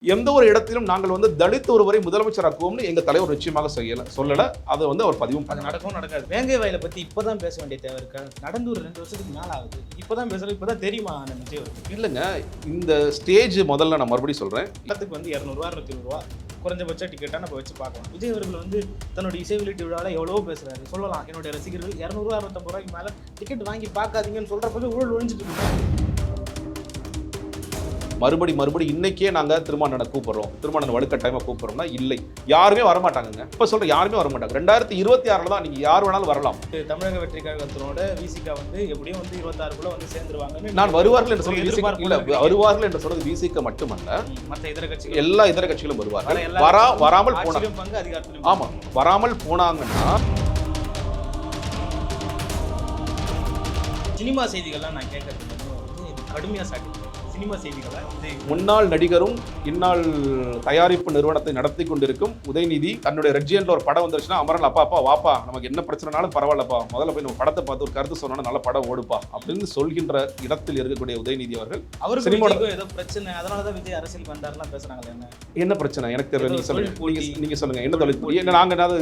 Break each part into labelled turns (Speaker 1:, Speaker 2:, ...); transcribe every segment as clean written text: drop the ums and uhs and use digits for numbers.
Speaker 1: எந்த ஒரு இடத்திலும் நாங்கள் வந்து தலித் ஒருவரை முதலமைச்சராக்குவோம்னு எங்க தலைவர் நிச்சயமாக சொல்லல. அதை வந்து அவர் பதிவும்
Speaker 2: அது நடக்கும் நடக்காது. வேங்கை வயலை பத்தி இப்பதான் பேச வேண்டிய தேவை இருக்கா? நடந்து ஒரு 2 வருஷத்துக்கு மேல ஆகுது. இப்பதான் பேசுறது, இப்பதான் தெரியுமா அந்த விஜய் அவருக்கு?
Speaker 1: இல்லைங்க, இந்த ஸ்டேஜ் முதல்ல நான் மறுபடியும் சொல்றேன்.
Speaker 2: எல்லாத்துக்கு வந்து 200 ரூபா 200 ரூபா குறைஞ்சபட்ச டிக்கெட்டா நம்ம வச்சு பார்க்கலாம். விஜய் அவர்கள் வந்து தன்னுடைய இசை வெளியீட்டு விழாவில் எவ்வளவோ பேசுறாரு. சொல்லலாம், என்னுடைய ரசிகர்கள் 200 ரூபா 250 ரூபாய்க்கு மேல டிக்கெட் வாங்கி பார்க்காதீங்கன்னு சொல்றப்ப ஊழல் ஒழிஞ்சிட்டு இருக்கு.
Speaker 1: மறுபடி இன்னைக்கே நாங்க திருமணம் கூப்பிடுறோம், திருமணம் வலுக்கட்டாயமா கூப்பிடுறோம்னா இல்லை, யாருமே வரமாட்டாங்க. இப்ப சொல்றேன், யாருமே வரமாட்டாங்க. 2026 தான் நீங்க யார் வேணாலும் வரலாம்.
Speaker 2: தமிழக வெற்றி கழகத்தினோட விசிகா வந்து எப்படியும் வந்து 26 வந்து சேர்ந்துருவாங்க.
Speaker 1: நான் வருவார்கள் என்று சொல்றது இல்ல, வருவார்கள் என்று சொல்றது விசிக மட்டுமல்ல,
Speaker 2: மற்ற இதர கட்சிகள்,
Speaker 1: எல்லா இதர கட்சிகளும் வருவார்கள். வராமல் போனாங்க பங்கு அதிகாரத்திலும். ஆமா, வராமல் போனாங்கன்னா
Speaker 2: சினிமா செய்திகள்லாம் நான் கேட்கறது கடுமையா சாட்டி சினிமா செய்திகளை
Speaker 1: முன்னாள் நடிகரும் இந்நாள் தயாரிப்பு நிறுவனத்தை நடத்தி கொண்டிருக்கும் உதயநிதி தன்னுடைய ரெட்ஜியன்ல ஒரு படம் வந்துருச்சுன்னா அமரன் அப்பா வாப்பா, நமக்கு என்ன பிரச்சனைனாலும் பரவாயில்லப்பா, முதல்ல போய் நம்ம படத்தை பார்த்து ஒரு கருத்து சொன்னா நல்ல படம் ஓடுப்பா அப்படின்னு சொல்கின்ற இடத்தில் இருக்கக்கூடிய உதயநிதி அவர்கள்
Speaker 2: அவருக்கு ஏதோ பிரச்சனை, அதனாலதான் விஜய் அரசியல் வந்தாருலாம் பேசுறாங்க. என்ன
Speaker 1: பிரச்சனை எனக்கு தெரியல, நீங்க சொல்லுங்க. என்ன தொழில்? நாங்க ஏதாவது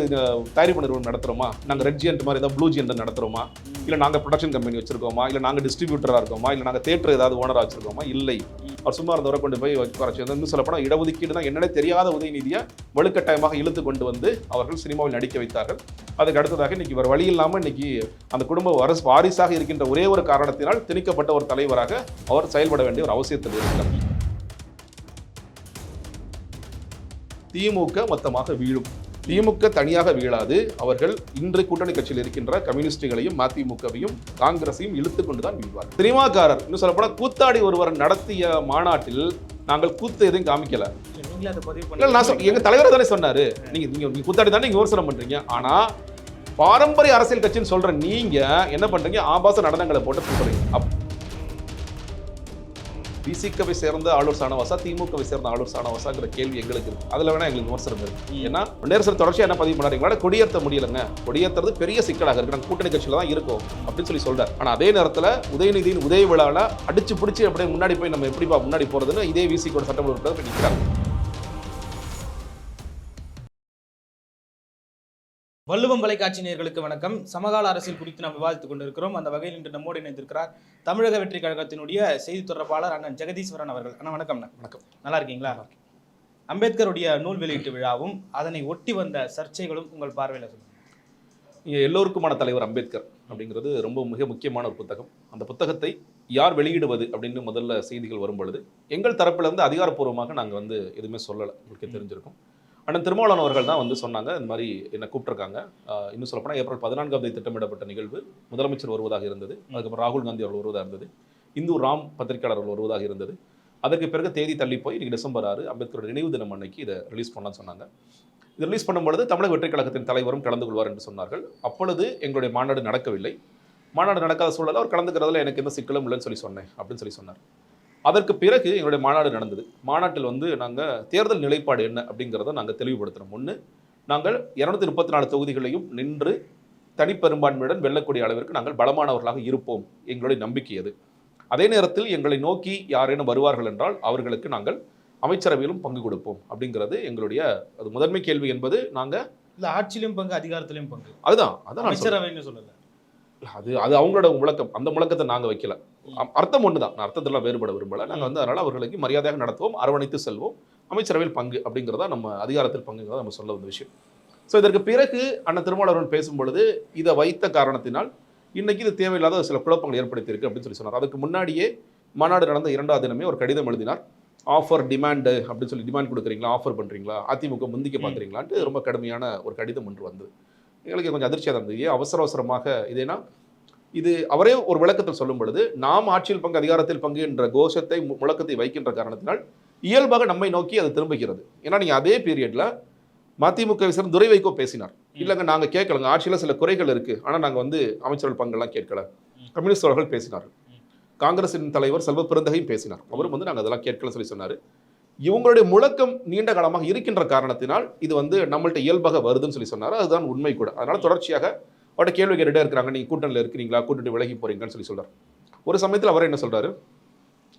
Speaker 1: தயாரிப்பு நிறுவனம் நடத்துறோமா? நாங்க ரெட்ஜியன்ட் மாதிரி ஏதாவது ப்ளூ ஜியன்ட் நடத்துறோமா? இல்ல நாங்க ப்ரொடக்ஷன் கம்பெனி வச்சிருக்கோமா? இல்ல நாங்க டிஸ்ட்ரிபியூட்டரா இருக்கோமா? இல்ல நாங்க தியேட்டர் ஏதாவது ஓனரா வச்சிருக்கோமா? இல்லை. அவர் சும்மா இருந்தவரை கொண்டு போய் குறைச்சி இன்னும் சொல்லப்போனால் இடஒதுக்கீடு தான் என்னன்னே தெரியாத உதயநிதியை வலுக்கட்டாயமாக இழுத்து கொண்டு வந்து அவர்கள் சினிமாவில் நடிக்க வைத்தார்கள். அதுக்கு அடுத்ததாக இன்னைக்கு இவர் வழி இல்லாமல் இன்னைக்கு அந்த குடும்ப வாரிசாக இருக்கின்ற ஒரே ஒரு காரணத்தினால் திணிக்கப்பட்ட ஒரு தலைவராக அவர் செயல்பட வேண்டிய ஒரு அவசியத்தில் இருக்கிறார். திமுக மொத்தமாக வீழும். திமுக தனியாக வீழாது. அவர்கள் இன்று கூட்டணி கட்சியில் இருக்கின்ற கம்யூனிஸ்டுகளையும் மதிமுகவையும் காங்கிரஸையும் இழுத்து கொண்டுதான் வீழ்வார். சினிமாக்காரர் இன்னும் சொல்லப்போனா கூத்தாடி ஒருவர் நடத்திய மாநாட்டில் நாங்கள் கூத்து எதுவும் காமிக்கல. எங்க தலைவர் தானே சொன்னாரு, நீங்க கூத்தாடி தானே நீங்க விமர்சனம் பண்றீங்க. ஆனா பாரம்பரிய அரசியல் கட்சின்னு சொல்ற நீங்க என்ன பண்றீங்க? ஆபாச நடனங்களை போட்டு சொல்றீங்க. விசிகவை சேர்ந்த ஆளூர் சானவாசா, திமுகவை சேர்ந்த ஆளூர் சானவாசாங்கிற கேள்வி எங்களுக்கு இருக்கு. அதுல வேணா எங்களுக்கு விமர்சனம் இருக்கு. ஏன்னா நேரத்தில் தொடர்ச்சியா என்ன பதிவு பண்ணாரு, கொடியேற்ற முடியலங்க, கொடியேற்றது பெரிய சிக்கலாக இருக்கு, நாங்கள் கூட்டணி கட்சியில தான் இருக்கும் அப்படின்னு சொல்லி சொல்றாரு. ஆனா அதே நேரத்தில் உதயநிதியின் உதய விழாவில் அடிச்சு பிடிச்சி அப்படியே முன்னாடி போய் நம்ம எப்படிப்பா முன்னாடி போறதுன்னு இதே விசிகோட சட்டமன்ற உறுப்பினர் நிற்கிறாங்க.
Speaker 2: வள்ளுவம் தொலைக்காட்சி நேயர்களுக்கு வணக்கம். சமகால அரசியல் குறித்து நாம் விவாதித்துக் கொண்டிருக்கிறோம். அந்த வகையில் இன்று நம்மோடு இணைந்திருக்கிறார் தமிழக வெற்றி கழகத்தினுடைய செய்தி தொடர்பாளர் அண்ணன் ஜெகதீஸ்வரன் அவர்கள். அண்ணா வணக்கம். வணக்கம். நல்லா இருக்கீங்களா? அம்பேத்கருடைய நூல் வெளியீட்டு விழாவும் அதனை ஒட்டி வந்த சர்ச்சைகளும் உங்கள் பார்வையில் சொல்லுங்கள்.
Speaker 1: எல்லோருக்குமான தலைவர் அம்பேத்கர் அப்படிங்கிறது ரொம்ப மிக முக்கியமான ஒரு புத்தகம். அந்த புத்தகத்தை யார் வெளியிடுவது அப்படின்னு முதல்ல செய்திகள் வரும் பொழுது எங்கள் தரப்புல இருந்து அதிகாரப்பூர்வமாக நாங்கள் வந்து எதுவுமே சொல்லலை. உங்களுக்கு தெரிஞ்சிருக்கும். அண்ணன் திருமாவளவன் அவர்கள் தான் வந்து சொன்னாங்க, இந்த மாதிரி என்னை கூப்பிட்டுருக்காங்க. இன்னும் சொல்லப்போனால் ஏப்ரல் 14 திட்டமிடப்பட்ட நிகழ்வு முதலமைச்சர் வருவதாக இருந்தது. அதுக்கப்புறம் ராகுல் காந்தி அவர்கள் வருவதாக இருந்தது. இந்து ராம் பத்திரிகையாளர்கள் வருவதாக இருந்தது. அதற்கு பிறகு தேதி தள்ளி போய் இன்றைக்கி டிசம்பர் 6 அம்பேத்கரோட நினைவு தினம் அன்னைக்கு இதை ரிலீஸ் பண்ணலான்னு சொன்னாங்க. இது ரிலீஸ் பண்ணும்பொழுது தமிழக வெற்றி கழகத்தின் தலைவரும் கலந்து கொள்வார் என்று சொன்னார்கள். அப்பொழுது எங்களுடைய மாநாடு நடக்கவில்லை. மாநாடு நடக்காத சூழலில் அவர் கலந்துக்கிறதுல எனக்கு எந்த சிக்கலும் இல்லைன்னு சொல்லி சொன்னேன் அப்படின்னு சொல்லி சொன்னார். அதற்கு பிறகு எங்களுடைய மாநாடு நடந்தது. மாநாட்டில் வந்து நாங்கள் தேர்தல் நிலைப்பாடு என்ன அப்படிங்கிறத நாங்கள் தெளிவுபடுத்துகிறோம். ஒன்று, நாங்கள் 234 தொகுதிகளையும் நின்று தனிப்பெரும்பான்மையுடன் வெல்லக்கூடிய அளவிற்கு நாங்கள் பலமானவர்களாக இருப்போம், எங்களுடைய நம்பிக்கை அது. அதே நேரத்தில் எங்களை நோக்கி யாரேனும் வருவார்கள் என்றால் அவர்களுக்கு நாங்கள் அமைச்சரவையிலும் பங்கு கொடுப்போம் அப்படிங்கிறது எங்களுடைய அது முதன்மை கேள்வி என்பது. நாங்கள்
Speaker 2: இல்லை ஆட்சியிலும் பங்கு, அதிகாரத்திலையும் பங்கு,
Speaker 1: அதுதான்
Speaker 2: அமைச்சரவைன்னு சொல்லலை.
Speaker 1: அது அவங்களோட முழக்கம். அந்த முழக்கத்தை நாங்கள் வைக்கல. அர்த்தம் ஒன்று தான். நான் அர்த்தத்தெல்லாம் வேறுபட விரும்பலை. நாங்கள் வந்து அதனால் அவர்களுக்கு மரியாதையாக நடத்துவோம், அரவணைத்து செல்வோம், அமைச்சரவையில் பங்கு அப்படிங்கிறதா நம்ம அதிகாரத்தில் பங்குங்கிறத நம்ம சொல்ல வந்த விஷயம். ஸோ இதற்கு பிறகு அண்ணன் திருமாவளவன் பேசும்பொழுது இதை வைத்த காரணத்தினால் இன்னைக்கு இது தேவையில்லாத சில குழப்பங்கள் ஏற்படுத்தியிருக்கு அப்படின்னு சொல்லி சொன்னார். அதுக்கு முன்னாடியே மாநாடு நடந்த 2வது தினமே ஒரு கடிதம் எழுதினார். ஆஃபர் டிமாண்டு அப்படின்னு சொல்லி, டிமாண்ட் கொடுக்குறீங்களா, ஆஃபர் பண்ணுறீங்களா, அதிமுக முந்திக்க பார்க்குறீங்களான்ட்டு ரொம்ப கடுமையான ஒரு கடிதம் ஒன்று வந்தது. எங்களுக்கு கொஞ்சம் அதிர்ச்சியாக இருந்தது. அவசரமாக இதேனா இது அவரே ஒரு விளக்கத்தில் சொல்லும் பொழுது நாம் ஆட்சியில் பங்கு அதிகாரத்தில் பங்கு என்ற கோஷத்தை முழக்கத்தை வைக்கின்ற காரணத்தினால் இயல்பாக நம்மை நோக்கி அது திரும்புகிறது. ஏன்னா நீங்கள் அதே பீரியட்ல மதிமுக சேர்ந்த துரை வைகோ பேசினார். இல்லைங்க நாங்கள் கேட்கலங்க, ஆட்சியில் சில குறைகள் இருக்கு, ஆனால் நாங்கள் வந்து அமைச்சர்கள் பங்கெல்லாம் கேட்கல. கம்யூனிஸ்ட் அவர்கள் பேசினார்கள். காங்கிரசின் தலைவர் செல்வ பெருந்தகையும் பேசினார். அவரும் வந்து நாங்கள் அதெல்லாம் கேட்கலன்னு சொல்லி சொன்னார். இவங்களுடைய முழக்கம் நீண்ட காலமாக இருக்கின்ற காரணத்தினால் இது வந்து நம்மள்ட்ட இயல்பாக வருதுன்னு சொல்லி சொன்னார். அதுதான் உண்மை கூட. அதனால தொடர்ச்சியாக அவர்கிட்ட கேள்வி கேட்டுட்டே இருக்கிறாங்க, நீங்கள் கூட்டணியில் இருக்கிறீங்களா, கூட்டணி விலகி போறீங்கன்னு சொல்லி சொல்றாரு. ஒரு சமயத்தில் அவர் என்ன சொல்றாரு,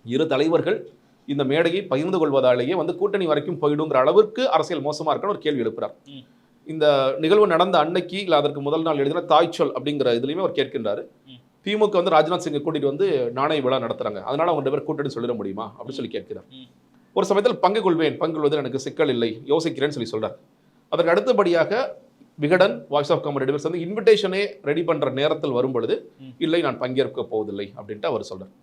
Speaker 1: இரு தலைவர்கள் இந்த மேடையை பகிர்ந்து கொள்வதாலேயே வந்து கூட்டணி வரைக்கும் போயிடுங்கிற அளவிற்கு அரசியல் மோசமா இருக்குன்னு ஒரு கேள்வி எழுப்புறார். இந்த நிகழ்வு நடந்த அன்னைக்கு இல்ல அதற்கு முதல் நாள் எழுதின தாய்ச்சொல் அப்படிங்கிற இதுலயுமே அவர் கேட்கின்றாரு. திமுக வந்து ராஜ்நாத் சிங்கை கூட்டிட்டு வந்து நாணய விழா நடத்துறாங்க, அதனால அவங்க 2 பேர் கூட்டணி சொல்லிட முடியுமா அப்படின்னு சொல்லி கேட்கிறார். ஒரு சமயத்தில் பங்கு கொள்வதில் எனக்கு சிக்கல் இல்லை, யோசிக்கிறேன்னு சொல்லி சொல்றார். அதற்கு அடுத்தபடியாக விகடன், வாய்ஸ் ஆஃப் காமன் 2 பேர் சேர்ந்து இன்விடேஷனே ரெடி பண்ற நேரத்தில் வரும் பொழுது இல்லை நான் பங்கேற்க போவதில்லை அப்படின்ட்டு அவர் சொல்றார்.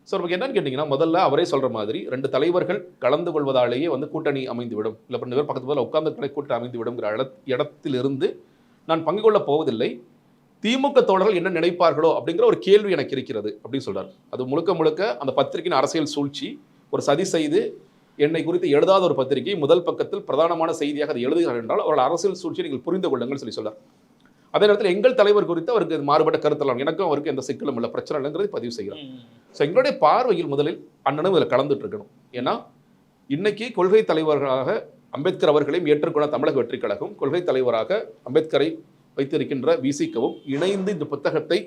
Speaker 1: ஸோ நமக்கு என்னன்னு கேட்டிங்கன்னா, முதல்ல அவரே சொல்ற மாதிரி 2 தலைவர்கள் கலந்து கொள்வதாலேயே வந்து கூட்டணி அமைந்துவிடும், இல்லை 2 பேர் பக்கத்து போல உட்கார்ந்து கூட்டணி அமைந்து விடுங்கிற இடத்திலிருந்து நான் பங்கு கொள்ள போவதில்லை, திமுக தோழர்கள் என்ன நினைப்பார்களோ அப்படிங்கிற ஒரு கேள்வி எனக்கு இருக்கிறது அப்படின்னு சொல்றாரு. அது முழுக்க முழுக்க அந்த பத்திரிகையின் அரசியல் சூழ்ச்சி, ஒரு சதி செய்து என்னை குறித்து எழுதாத ஒரு பத்திரிகை முதல் பக்கத்தில் பிரதானமான செய்தியாக அதை எழுதுகிறார் என்றால் அவர்கள் அரசியல் சூழ்ச்சியை நீங்கள் புரிந்து கொள்ளுங்கள் சொல்லி சொல்றார். அதே நேரத்தில் எங்கள் தலைவர் குறித்து அவருக்கு மாறுபட்ட கருத்தலாம், எனக்கும் அவருக்கு எந்த சிக்கலும் இல்லை, பிரச்சனை இல்லைங்கிறது பதிவு செய்கிறார். ஸோ எங்களுடைய பார்வையில் முதலில் அண்ணனும் இதில் கலந்துட்டு இருக்கணும். ஏன்னா இன்னைக்கு கொள்கை தலைவர்களாக அம்பேத்கர் அவர்களையும் ஏற்றுக்கொண்ட தமிழக வெற்றி கழகம், கொள்கை தலைவராக அம்பேத்கரை வைத்திருக்கின்ற விசிகவும் இணைந்து இந்த புத்தகத்தை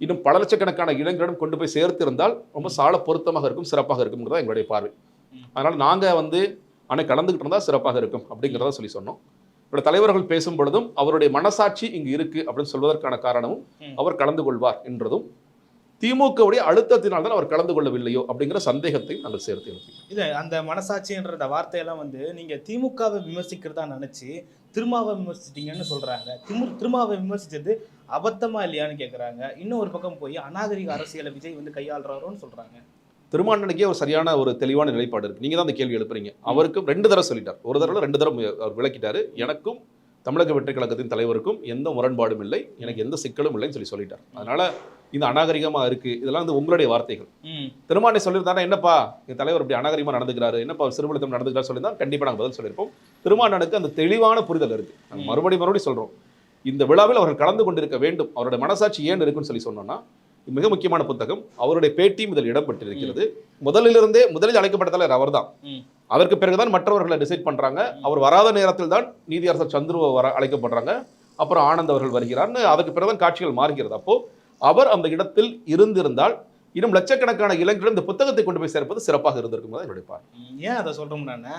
Speaker 1: இன்னும் பல லட்சக்கணக்கான இளைஞரிடம் கொண்டு போய் சேர்த்திருந்தால் ரொம்ப சால பொருத்தமாக இருக்கும், சிறப்பாக இருக்கும்ங்கிறதா எங்களுடைய பார்வை. அதனால் நாங்கள் வந்து அன்னைக்கு கலந்துக்கிட்டு இருந்தால் சிறப்பாக இருக்கும் அப்படிங்கிறத சொல்லி சொன்னோம். என்னோட தலைவர்கள் பேசும் பொழுதும் அவருடைய மனசாட்சி இங்கு இருக்கு அப்படின்னு சொல்வதற்கான காரணமும் அவர் கலந்து கொள்வார் என்றதும், திமுகவுடைய அழுத்தத்தினால் தான் அவர் கலந்து கொள்ளவில்லையோ அப்படிங்கிற சந்தேகத்தை நாங்கள் சேர்த்து.
Speaker 2: இல்லை, அந்த மனசாட்சின்ற வார்த்தையெல்லாம் வந்து நீங்க திமுகவை விமர்சிக்கிறதா நினைச்சு திருமாவை விமர்சிச்சிட்டீங்கன்னு சொல்றாங்க. திருமாவை விமர்சிச்சது அபத்தமா இல்லையான்னு கேட்குறாங்க. இன்னும் ஒரு பக்கம் போய் அநாகரிக அரசியலை விஜய் வந்து கையாளுறாரோன்னு சொல்றாங்க.
Speaker 1: திருமாவளவனுக்கே ஒரு சரியான ஒரு தெளிவான நிலைப்பாடு இருக்கு. நீங்க தான் அந்த கேள்வி எழுப்புறீங்க. அவருக்கு 2 தடவை சொல்லிட்டார், ஒரு தடவை 2 தடவை அவர் விளக்கிட்டாரு. எனக்கும் தமிழக வெற்றி கழகத்தின் தலைவருக்கும் எந்த முரண்பாடும் இல்லை, எனக்கு எந்த சிக்கலும் இல்லைன்னு சொல்லிட்டார். அதனால இந்த அநாகரிகமா இருக்கு, இதெல்லாம் வந்து உங்களுடைய வார்த்தைகள். திருமாவளவனை சொல்லியிருந்தாருன்னா என்னப்பா என் தலைவர் இப்படி அநாகரிகமா நடந்துக்கிறாரு, என்னப்பா சிறுபடுத்தம் நடந்துக்கிறார் சொல்லியிருந்தா கண்டிப்பா நாங்கள் பதில் சொல்லியிருப்போம். திருமாவளவனுக்கு அந்த தெளிவான புரிதல் இருக்கு. நாங்கள் மறுபடியும் சொல்றோம், இந்த விழாவில் அவர்கள் கலந்து கொண்டிருக்க வேண்டும், அவருடைய மனசாட்சி ஏன் இருக்குன்னு சொல்லி சொன்னோம்னா, மிக முக்கியமான புத்தகம், அவருடைய பேட்டியும் இதில் இடம்பெற்றிருக்கிறது. முதலில் அழைக்கப்பட்ட தலைவர் அவர் தான். அதற்கு பிறகுதான் மற்றவர்களை டிசைட் பண்றாங்க. அவர் வராத நேரத்தில் தான் நீதியரசர் சந்துருவ அழைக்கப்படுறாங்க, அப்புறம் ஆனந்த் அவர்கள் வருகிறார்னு அதுக்கு பிறகுதான் காட்சிகள் மாறுகிறது. அப்போ அவர் அந்த இடத்தில் இருந்திருந்தால் இன்னும் லட்சக்கணக்கான இளைஞர்கள் இந்த புத்தகத்தை கொண்டு போய் சேர்ப்பது சிறப்பாக இருந்திருக்கும் தான் என்னுடைய பார்வை.
Speaker 2: ஏன் அதை சொல்றோம்னா,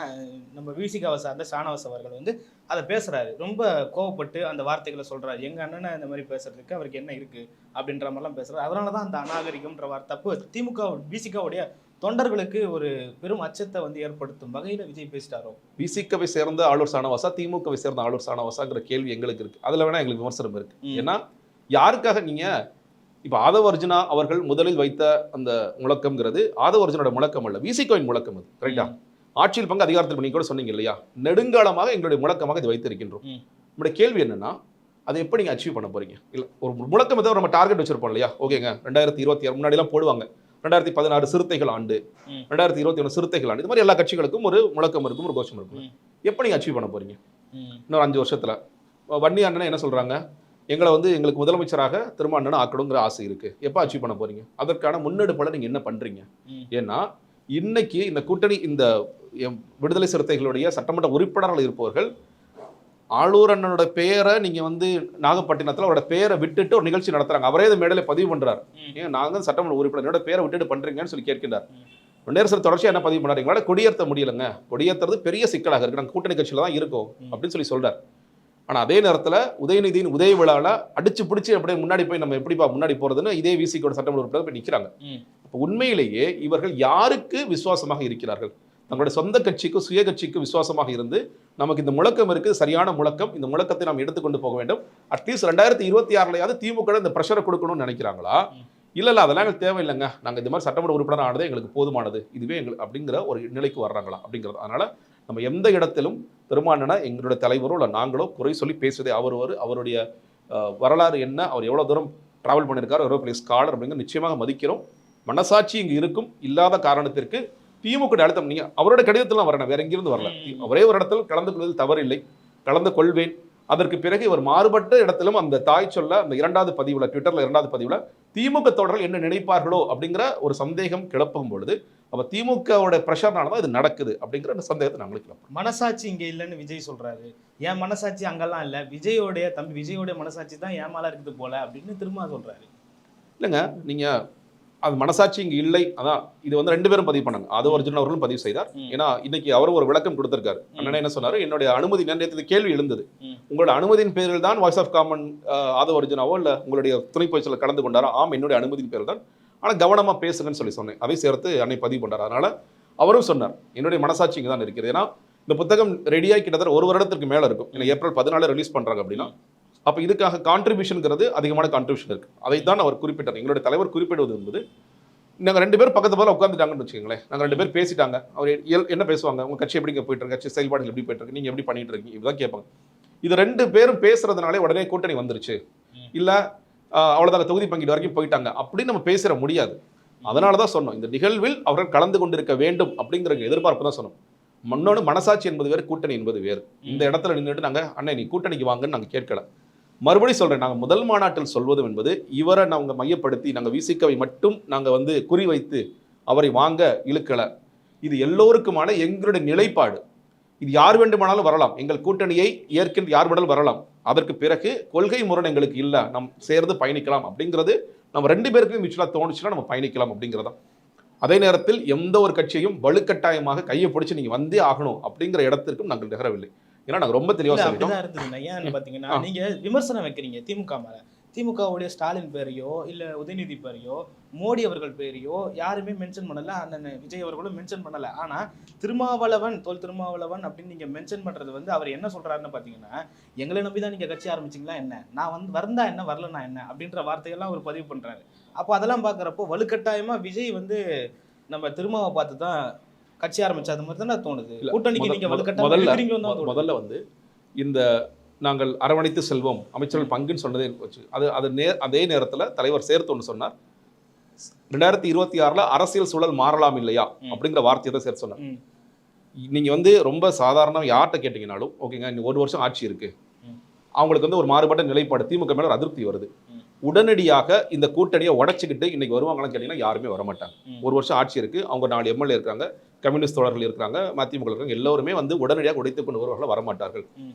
Speaker 2: நம்ம விசிகாவை சார்ந்த ஷானவாஸ் அவர்கள் வந்து அதை பேசுறாரு, ரொம்ப கோவப்பட்டு அந்த வார்த்தைகளை சொல்றாரு. எங்க அண்ணனை இந்த மாதிரி பேசுறதுக்கு அவருக்கு என்ன இருக்கு அப்படின்ற மாதிரிலாம் பேசுறாரு. அதனாலதான் அந்த அநாகரிகம்ன்ற வார்த்தை தப்பு திமுக விசிகாவுடைய தொண்டர்களுக்கு ஒரு பெரும் அச்சத்தை வந்து ஏற்படுத்தும் வகையில விஜய் பேசிட்டாரோ.
Speaker 1: விசிகவை சேர்ந்த ஆளூர் ஷானவாசா, திமுகவை சேர்ந்த ஆளூர் ஷானவாசாங்கிற கேள்வி எங்களுக்கு இருக்கு. அதுல வேணா எங்களுக்கு விமர்சனம் இருக்கு. ஏன்னா யாருக்காக நீங்க இப்போ ஆதவ அர்ஜுனா அவர்கள் முதலில் வைத்த அந்த முழக்கம்ங்கிறது ஆதவ அர்ஜுனோட முழக்கம் அல்ல, விசிகோவின் முழக்கம். அது கரெக்டா? ஆட்சியில் பங்கு அதிகாரத்தில் நீங்க கூட சொன்னீங்க இல்லையா, நெடுங்காலமாக எங்களுடைய முழக்கமாக இது வைத்திருக்கின்றோம். நம்முடைய கேள்வி என்னன்னா, அதை எப்படி நீங்க அச்சீவ் பண்ண போறீங்க? இல்ல ஒரு முழக்கம் ஏதோ நம்ம டார்கெட் வச்சிருப்போம் இல்லையா, ஓகேங்க 2026 முன்னாடி எல்லாம் போடுவாங்க 2016 சிறுத்தைகள் ஆண்டு, 2021 சிறுத்தைகள் ஆண்டு, இது மாதிரி எல்லா கட்சிகளுக்கும் ஒரு முழக்கம் இருக்கும், ஒரு கோஷம் இருக்கும். எப்படி நீங்க அச்சீவ் பண்ண போறீங்க இன்னொரு 5 வருஷத்துல? வன்னி அண்ணன் என்ன சொல்றாங்க, எங்களை வந்து எங்களுக்கு முதலமைச்சராக திருமாவளவனை ஆக்கணுங்கிற ஆசை இருக்கு, எப்போ அச்சீவ் பண்ண போறீங்க? அதற்கான முன்னெடுப்பை நீங்க என்ன பண்றீங்க? ஏன்னா இன்னைக்கு இந்த கூட்டணி, இந்த விடுதலை சிறுத்தைகளுடைய சட்டமன்ற உறுப்பினர்கள் இருப்பவர்கள் ஆளூர் அண்ணனோட பேரை நீங்க வந்து நாகப்பட்டினத்தில் அவரோட பேரை விட்டுட்டு ஒரு நிகழ்ச்சி நடத்துறாங்க. அவரே இந்த மேடையில பதிவு பண்றாரு, ஏன் நாங்க சட்டமன்ற உறுப்பினரோட பேரை விட்டுட்டு பண்றீங்கன்னு சொல்லி கேட்கின்றார். நேரத்தில் தொடர்ச்சியா என்ன பதிவு பண்ணாரு, எங்களால் கொடியேற்ற முடியலங்க, கொடியேற்றுறது பெரிய சிக்கலாக இருக்கு, நாங்கள் கூட்டணி கட்சியில தான் இருக்கோம் அப்படின்னு சொல்லி சொல்றாரு. ஆனால் அதே நேரத்தில் உதயநிதியின் உதய விழாவில் அடிச்சு பிடிச்சி அப்படியே முன்னாடி போய் நம்ம எப்படிப்பா முன்னாடி போறதுன்னு இதே விசிகோட சட்டமன்ற உறுப்பினர் போய் நிற்கிறாங்க. இப்போ உண்மையிலேயே இவர்கள் யாருக்கு விசுவாசமாக இருக்கிறார்கள்? தங்களுடைய சொந்த கட்சிக்கு, சுய கட்சிக்கு விசுவாசமாக இருந்து நமக்கு இந்த முழக்கம் இருக்குது, சரியான முழக்கம், இந்த முழக்கத்தை நாம் எடுத்துக்கொண்டு போக வேண்டும், அட்லீஸ்ட் 2026 திமுக இந்த ப்ரெஷரை கொடுக்கணும்னு நினைக்கிறாங்களா? இல்லை அதெல்லாம் எங்களுக்கு தேவையில்லைங்க, நாங்கள் இந்த மாதிரி சட்டமன்ற உறுப்பினர் ஆனதே எங்களுக்கு போதுமானது, இதுவே எங்களுக்கு அப்படிங்கிற ஒரு நிலைக்கு வர்றாங்களா அப்படிங்கிறது. அதனால நம்ம எந்த இடத்திலும் திருமாவளவனை எங்களுடைய தலைவரோ இல்லை நாங்களோ குறை சொல்லி பேசுவதே, அவருடைய வரலாறு என்ன, அவர் எவ்வளோ தூரம் டிராவல் பண்ணியிருக்காரு, எவ்வளோ பெரிய ஸ்காலர் அப்படிங்கிற நிச்சயமாக மதிக்கிறோம். மனசாட்சி இங்கு இருக்கும், இல்லாத காரணத்திற்கு திமுக அழுத்தம் நீங்க அவரோட கடிதத்திலாம் வரணும், வேற எங்கிருந்து வரல. ஒரே ஒரு இடத்தில் கலந்து கொள்வதில் தவறில்லை, கலந்து கொள்வேன். அதற்கு பிறகு இவர் மாறுபட்ட இடத்திலும் அந்த தாய் சொல்ல அந்த 2வது பதிவுல, ட்விட்டர்ல 2வது பதிவுல திமுக தொடர்கள் என்ன நினைப்பார்களோ அப்படிங்கிற ஒரு சந்தேகம் கிளப்பும் பொழுது, அப்ப திமுகவோட பிரஷர்னாலதான் இது நடக்குது அப்படிங்கிற அந்த சந்தேகத்தை நாங்களுக்கு கிளப்போம்.
Speaker 2: மனசாட்சி இங்க இல்லைன்னு விஜய் சொல்றாரு, என் மனசாட்சி அங்கெல்லாம் இல்ல, விஜயோடைய தம்பி விஜயோடைய மனசாட்சி தான் ஏமாலா இருக்குது போல அப்படின்னு திரும்ப சொல்றாரு.
Speaker 1: இல்லைங்க, நீங்க அது மனசாட்சி இங்க இல்லை. அதான் இது வந்து 2 பேரும் பதிவு பண்ணாங்க. ஆதவ அர்ஜுனன் அவர்களும் பதிவு செய்தார். ஏன்னா இன்னைக்கு அவரும் ஒரு விளக்கம் கொடுத்திருக்காரு. அண்ணனே என்ன சொன்னாரு, என்னுடைய அனுமதி நேற்று கேள்வி எழுந்தது, உங்களோட அனுமதியின் பேரில் தான் வாய்ஸ் ஆஃப் காமன் ஆதவ அர்ஜுனாவோ இல்ல உங்களுடைய துணை பொதுச்செயலாளர் கலந்து கொண்டாரோ? ஆம், என்னுடைய அனுமதியின் பேரில் தான், ஆனா கவனமா பேசுங்கன்னு சொன்னேன். அதை சேர்த்து அன்னை பதிவு பண்றாரு. அதனால அவரும் சொன்னார், என்னுடைய மனசாட்சி இங்க தான் இருக்கிறது. ஏன்னா இந்த புத்தகம் ரெடியாகி கிட்டத்தட்ட 1 வருடத்திற்கு மேல இருக்கும். ஏன்னா ஏப்ரல் 14 ரிலீஸ் பண்றாங்க அப்படின்னா அப்ப இதுக்காக கான்ட்ரிபியூஷன்ங்கிறது அதிகமான கான்ட்ரிபியூஷன் இருக்கு. அதைத்தான் அவர் குறிப்பிட்டார். எங்களுடைய தலைவர் குறிப்பிடுவது என்பது, நாங்கள் 2 பேரும் பக்கத்து போல உட்காந்துட்டாங்கன்னு வச்சுக்கோங்களேன், நாங்கள் 2 பேர் பேசிட்டாங்க. அவர் என்ன பேசுவாங்க, உங்க கட்சி எப்படிங்க போயிட்டு இருக்கு, கட்சி செயல்பாடுகள் எப்படி போயிட்டு இருக்கு, நீங்க எப்படி பண்ணிட்டு இருக்கீங்க, இப்படிதான் கேட்பாங்க. இது 2 பேரும் பேசுறதுனாலே உடனே கூட்டணி வந்துருச்சு, இல்ல அவ்வளவுதான் தொகுதி பங்கீடு வரைக்கும் போயிட்டாங்க அப்படின்னு நம்ம பேச முடியாது. அதனாலதான் சொன்னோம், இந்த நிகழ்வில் அவர்கள் கலந்து கொண்டிருக்க வேண்டும் அப்படிங்கிற எதிர்பார்ப்பு தான் சொன்னோம். முன்னோடு மனசாட்சி என்பது வேறு, கூட்டணி என்பது வேறு. இந்த இடத்துல நின்றுட்டு நாங்க அண்ணே நீ கூட்டணிக்கு வாங்கன்னு நாங்க கேட்கல. மறுபடியும் சொல்றேன், நாங்கள் முதல் மாநாட்டில் சொல்வதும் என்பது இவரை நாங்கள் மையப்படுத்தி நாங்கள் விசிகவை மட்டும் நாங்கள் வந்து குறிவைத்து அவரை வாங்க இழுக்கல. இது எல்லோருக்குமான எங்களுடைய நிலைப்பாடு. இது யார் வேண்டுமானாலும் வரலாம், எங்கள் கூட்டணியை ஏற்கின்ற யார் வேண்டாலும் வரலாம். அதற்கு பிறகு கொள்கை முரண் எங்களுக்கு இல்லை, நம் சேர்ந்து பயணிக்கலாம் அப்படிங்கிறது நம்ம 2 பேருக்கும் மியூச்சுவலா தோணுச்சுன்னா நம்ம பயணிக்கலாம் அப்படிங்கிறதா. அதே நேரத்தில் எந்த ஒரு கட்சியையும் வலுக்கட்டாயமாக கையை பிடிச்சி நீங்க வந்தே ஆகணும் அப்படிங்கிற இடத்திற்கும் நாங்கள் நகரவில்லை. ஏன்னா நாங்க ரொம்ப தெளிவா சொல்லிட்டோம்.
Speaker 2: ஏன்னு பாத்தீங்கன்னா நீங்க விமர்சனம் வைக்கிறீங்க திமுக மேல. திமுகவுடைய ஸ்டாலின் பேரையோ இல்ல உதயநிதி பேரையோ மோடி அவர்கள் பேரையோ யாருமே மென்ஷன் பண்ணல, அண்ணன் விஜய் அவர்களும் மென்ஷன் பண்ணல. ஆனா திருமாவளவன் திருமாவளவன் அப்படின்னு நீங்க மென்ஷன் பண்றது வந்து அவர் என்ன சொல்றாருன்னு பாத்தீங்கன்னா, எங்களை நம்பிதான் நீங்க கட்சி ஆரம்பிச்சிங்களா என்ன, நான் வந்து வந்தா என்ன வரலன்னா என்ன அப்படின்ற வார்த்தையெல்லாம் அவர் பதிவு பண்றாரு. அப்போ அதெல்லாம் பாக்குறப்போ வலுக்கட்டாயமா விஜய் வந்து நம்ம திருமாவை பார்த்து தான் கட்சி ஆரம்பிச்ச அது மாதிரி தானே தோணுது. கூட்டணிக்கு நீங்க
Speaker 1: முதல்ல வந்து இந்த நாங்கள் அரவணைத்து செல்வோம், அமைச்சர்கள் பங்குன்னு சொன்னதே வச்சு அதே நேரத்தில் தலைவர் சேர்த்து ஒன்று சொன்னார், 2026 அரசியல் சூழல் மாறலாம் இல்லையா அப்படிங்கிற வார்த்தையை தான் சேர்த்து சொன்னார். நீங்க வந்து ரொம்ப சாதாரண யார்கிட்ட கேட்டீங்கன்னாலும் ஓகேங்க, இன்னும் 1 வருஷம் ஆட்சி இருக்கு, அவங்களுக்கு வந்து ஒரு மாறுபட்ட நிலைப்பாடு, திமுக மேல ஒரு அதிருப்தி வருது, உடனடியாக இந்த கூட்டணியை உடைச்சிக்கிட்டு இன்னைக்கு வருவாங்கன்னு கேட்டீங்கன்னா யாருமே வரமாட்டாங்க. 1 வருஷம் ஆட்சி இருக்கு, அவங்க 4 எம்எல்ஏ இருக்காங்க, கம்யூனிஸ்ட் தோழர்கள் இருக்காங்க, மதிமுக இருக்காங்க, எல்லோருமே வந்து உடனடியாக உடைத்துக் கொண்டு வருவார்கள், வரமாட்டார்கள்.